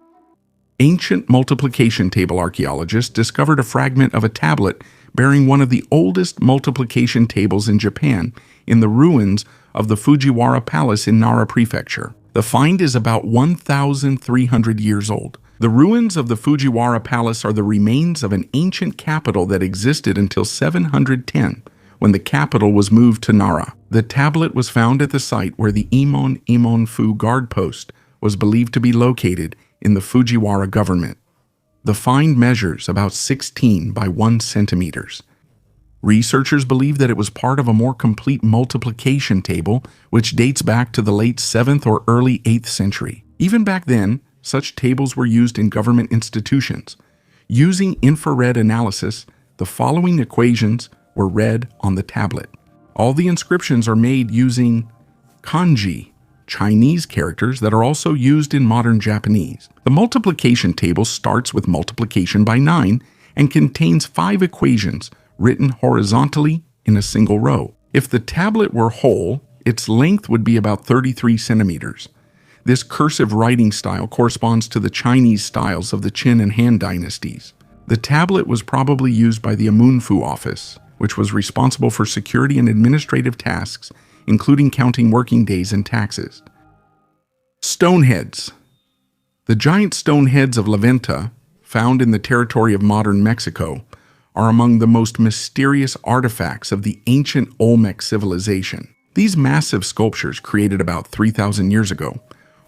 Ancient multiplication table archaeologists discovered a fragment of a tablet bearing one of the oldest multiplication tables in Japan in the ruins of the Fujiwara Palace in Nara Prefecture. The find is about 1,300 years old. The ruins of the Fujiwara Palace are the remains of an ancient capital that existed until 710, when the capital was moved to Nara. The tablet was found at the site where the Imon-Fu guard post was believed to be located in the Fujiwara government. The find measures about 16 by 1 centimeters. Researchers believe that it was part of a more complete multiplication table, which dates back to the late 7th or early 8th century. Even back then, such tables were used in government institutions. Using infrared analysis, the following equations were read on the tablet. All the inscriptions are made using kanji, Chinese characters that are also used in modern Japanese. The multiplication table starts with multiplication by 9 and contains 5 equations written horizontally in a single row. If the tablet were whole, its length would be about 33 centimeters. This cursive writing style corresponds to the Chinese styles of the Qin and Han dynasties. The tablet was probably used by the Amunfu office, which was responsible for security and administrative tasks including counting working days and taxes. Stoneheads. The giant stone heads of La Venta, found in the territory of modern Mexico, are among the most mysterious artifacts of the ancient Olmec civilization. These massive sculptures, created about 3,000 years ago,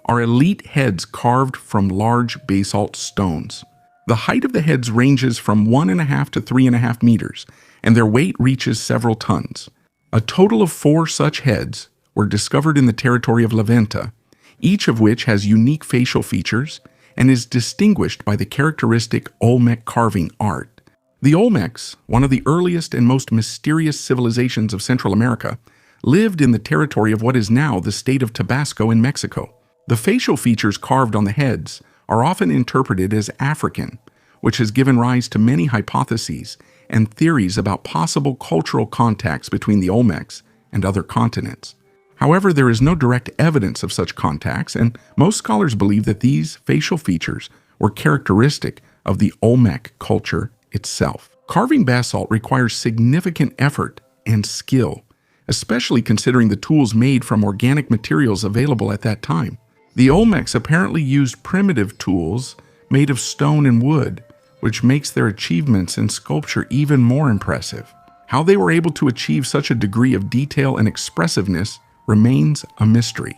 are elite heads carved from large basalt stones. The height of the heads ranges from 1.5 to 3.5 meters, and their weight reaches several tons. A total of 4 such heads were discovered in the territory of La Venta, each of which has unique facial features and is distinguished by the characteristic Olmec carving art. The Olmecs, one of the earliest and most mysterious civilizations of Central America, lived in the territory of what is now the state of Tabasco in Mexico. The facial features carved on the heads are often interpreted as African, which has given rise to many hypotheses and theories about possible cultural contacts between the Olmecs and other continents. However, there is no direct evidence of such contacts, and most scholars believe that these facial features were characteristic of the Olmec culture itself. Carving basalt requires significant effort and skill, especially considering the tools made from organic materials available at that time. The Olmecs apparently used primitive tools made of stone and wood, which makes their achievements in sculpture even more impressive. How they were able to achieve such a degree of detail and expressiveness remains a mystery.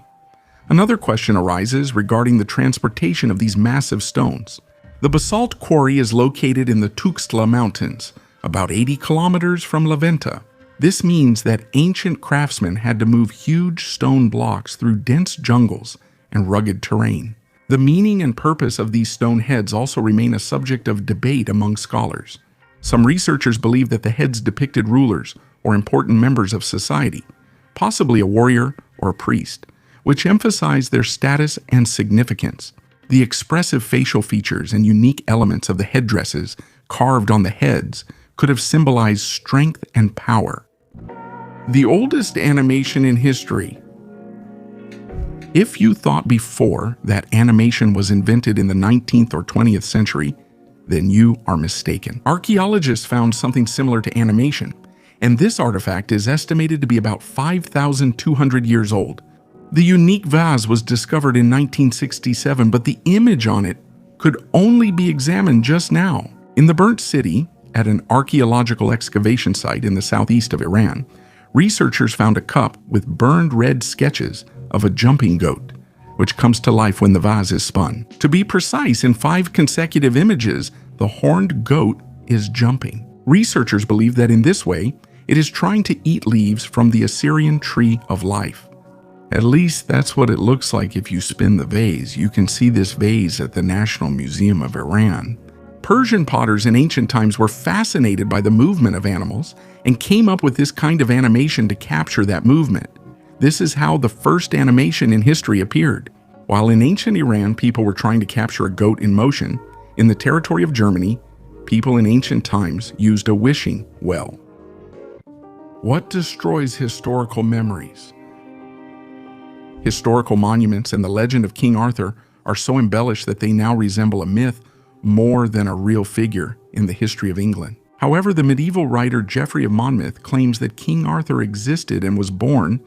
Another question arises regarding the transportation of these massive stones. The basalt quarry is located in the Tuxtla Mountains, about 80 kilometers from La Venta. This means that ancient craftsmen had to move huge stone blocks through dense jungles and rugged terrain. The meaning and purpose of these stone heads also remain a subject of debate among scholars. Some researchers believe that the heads depicted rulers or important members of society, possibly a warrior or a priest, which emphasize their status and significance. The expressive facial features and unique elements of the headdresses carved on the heads could have symbolized strength and power. The oldest animation in history. If you thought before that animation was invented in the 19th or 20th century, then you are mistaken. Archaeologists found something similar to animation, and this artifact is estimated to be about 5,200 years old. The unique vase was discovered in 1967, but the image on it could only be examined just now. In the burnt city, at an archaeological excavation site in the southeast of Iran, researchers found a cup with burned red sketches of a jumping goat, which comes to life when the vase is spun. To be precise, in 5 consecutive images, the horned goat is jumping. Researchers believe that in this way, it is trying to eat leaves from the Assyrian tree of life. At least that's what it looks like if you spin the vase. You can see this vase at the National Museum of Iran. Persian potters in ancient times were fascinated by the movement of animals and came up with this kind of animation to capture that movement. This is how the first animation in history appeared. While in ancient Iran, people were trying to capture a goat in motion, in the territory of Germany, people in ancient times used a wishing well. What destroys historical memories? Historical monuments and the legend of King Arthur are so embellished that they now resemble a myth more than a real figure in the history of England. However, the medieval writer Geoffrey of Monmouth claims that King Arthur existed and was born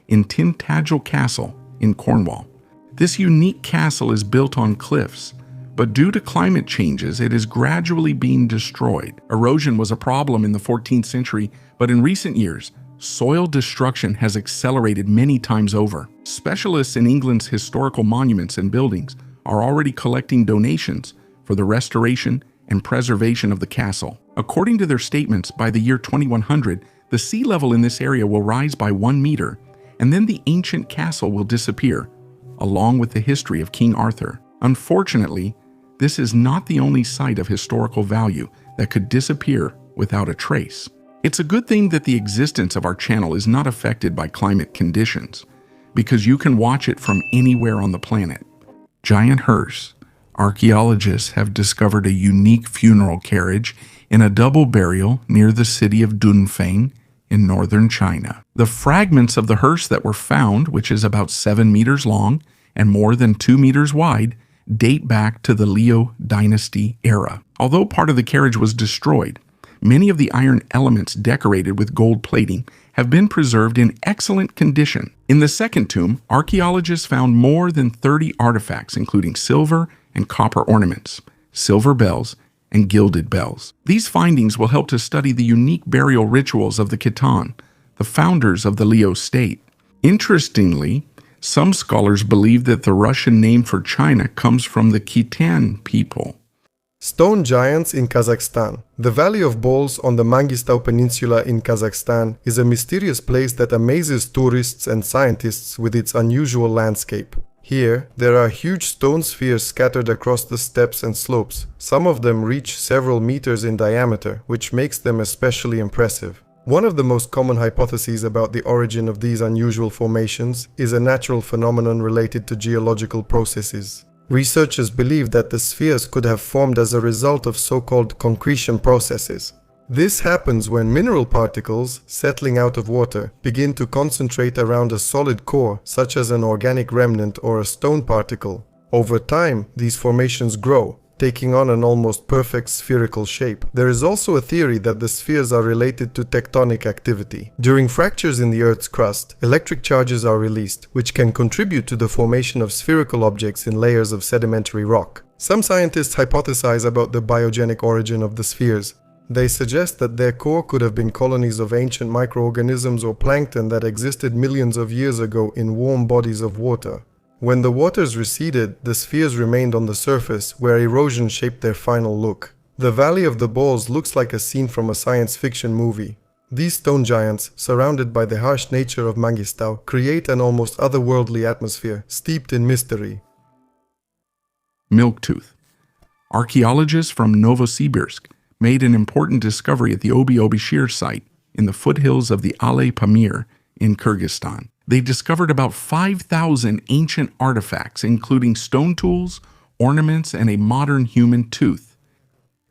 in Tintagel Castle in Cornwall. This unique castle is built on cliffs, but due to climate changes, it is gradually being destroyed. Erosion was a problem in the 14th century, but in recent years, soil destruction has accelerated many times over. Specialists in England's historical monuments and buildings are already collecting donations for the restoration and preservation of the castle. According to their statements, by the year 2100, the sea level in this area will rise by 1 meter, and then the ancient castle will disappear, along with the history of King Arthur. Unfortunately, this is not the only site of historical value that could disappear without a trace. It's a good thing that the existence of our channel is not affected by climate conditions, because you can watch it from anywhere on the planet. Giant hearse. Archaeologists have discovered a unique funeral carriage in a double burial near the city of Dunfeng in northern China. The fragments of the hearse that were found, which is about 7 meters long and more than 2 meters wide, date back to the Liu dynasty era. Although part of the carriage was destroyed, many of the iron elements decorated with gold plating have been preserved in excellent condition. In the second tomb, archaeologists found more than 30 artifacts, including silver and copper ornaments, silver bells, and gilded bells. These findings will help to study the unique burial rituals of the Khitan, the founders of the Liao state. Interestingly, some scholars believe that the Russian name for China comes from the Khitan people. Stone giants in Kazakhstan. The Valley of Bowls on the Mangistau Peninsula in Kazakhstan is a mysterious place that amazes tourists and scientists with its unusual landscape. Here, there are huge stone spheres scattered across the steppes and slopes. Some of them reach several meters in diameter, which makes them especially impressive. One of the most common hypotheses about the origin of these unusual formations is a natural phenomenon related to geological processes. Researchers believe that the spheres could have formed as a result of so-called concretion processes. This happens when mineral particles, settling out of water, begin to concentrate around a solid core, such as an organic remnant or a stone particle. Over time, these formations grow, taking on an almost perfect spherical shape. There is also a theory that the spheres are related to tectonic activity. During fractures in the Earth's crust, electric charges are released, which can contribute to the formation of spherical objects in layers of sedimentary rock. Some scientists hypothesize about the biogenic origin of the spheres. They suggest that their core could have been colonies of ancient microorganisms or plankton that existed millions of years ago in warm bodies of water. When the waters receded, the spheres remained on the surface, where erosion shaped their final look. The Valley of the Bowls looks like a scene from a science fiction movie. These stone giants, surrounded by the harsh nature of Mangistau, create an almost otherworldly atmosphere, steeped in mystery. Milktooth. Archaeologists from Novosibirsk made an important discovery at the Obi Shear site in the foothills of the Alay Pamir in Kyrgyzstan. They discovered about 5,000 ancient artifacts, including stone tools, ornaments, and a modern human tooth.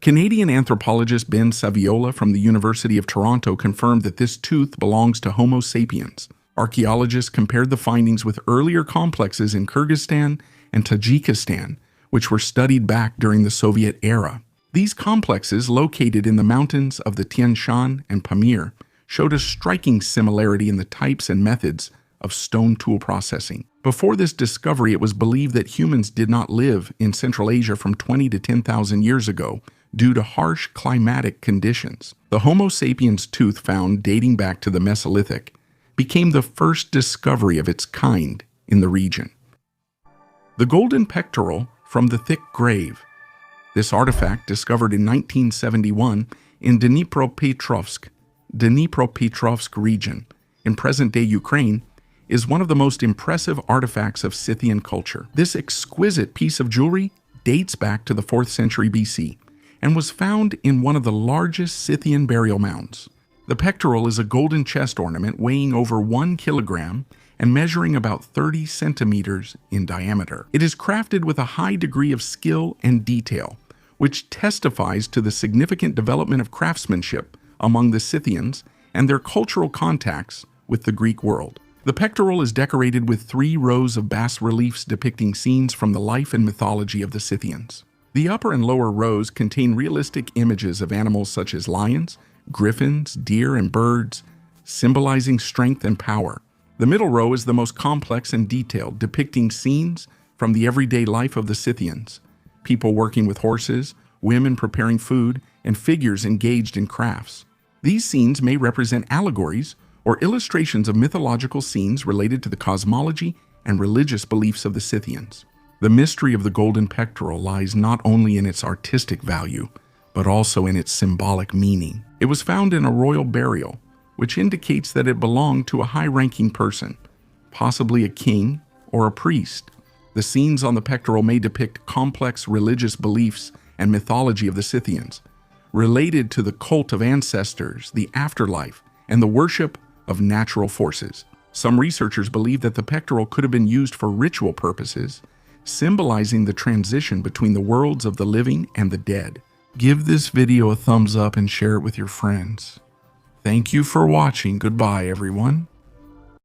Canadian anthropologist Ben Saviola from the University of Toronto confirmed that this tooth belongs to Homo sapiens. Archaeologists compared the findings with earlier complexes in Kyrgyzstan and Tajikistan, which were studied back during the Soviet era. These complexes, located in the mountains of the Tian Shan and Pamir, showed a striking similarity in the types and methods of stone tool processing. Before this discovery, it was believed that humans did not live in Central Asia from 20 to 10,000 years ago due to harsh climatic conditions. The Homo sapiens tooth, found dating back to the Mesolithic, became the first discovery of its kind in the region. The golden pectoral from the thick grave. This artifact, discovered in 1971 in Dnipropetrovsk region in present-day Ukraine, is one of the most impressive artifacts of Scythian culture. This exquisite piece of jewelry dates back to the 4th century BC and was found in one of the largest Scythian burial mounds. The pectoral is a golden chest ornament weighing over 1 kilogram and measuring about 30 centimeters in diameter. It is crafted with a high degree of skill and detail, which testifies to the significant development of craftsmanship among the Scythians and their cultural contacts with the Greek world. The pectoral is decorated with 3 rows of bas-reliefs depicting scenes from the life and mythology of the Scythians. The upper and lower rows contain realistic images of animals such as lions, griffins, deer, and birds, symbolizing strength and power. The middle row is the most complex and detailed, depicting scenes from the everyday life of the Scythians: people working with horses, women preparing food, and figures engaged in crafts. These scenes may represent allegories or illustrations of mythological scenes related to the cosmology and religious beliefs of the Scythians. The mystery of the golden pectoral lies not only in its artistic value, but also in its symbolic meaning. It was found in a royal burial, which indicates that it belonged to a high-ranking person, possibly a king or a priest. The scenes on the pectoral may depict complex religious beliefs and mythology of the Scythians, related to the cult of ancestors, the afterlife, and the worship of natural forces. Some researchers believe that the pectoral could have been used for ritual purposes, symbolizing the transition between the worlds of the living and the dead. Give this video a thumbs up and share it with your friends. Thank you for watching. Goodbye, everyone.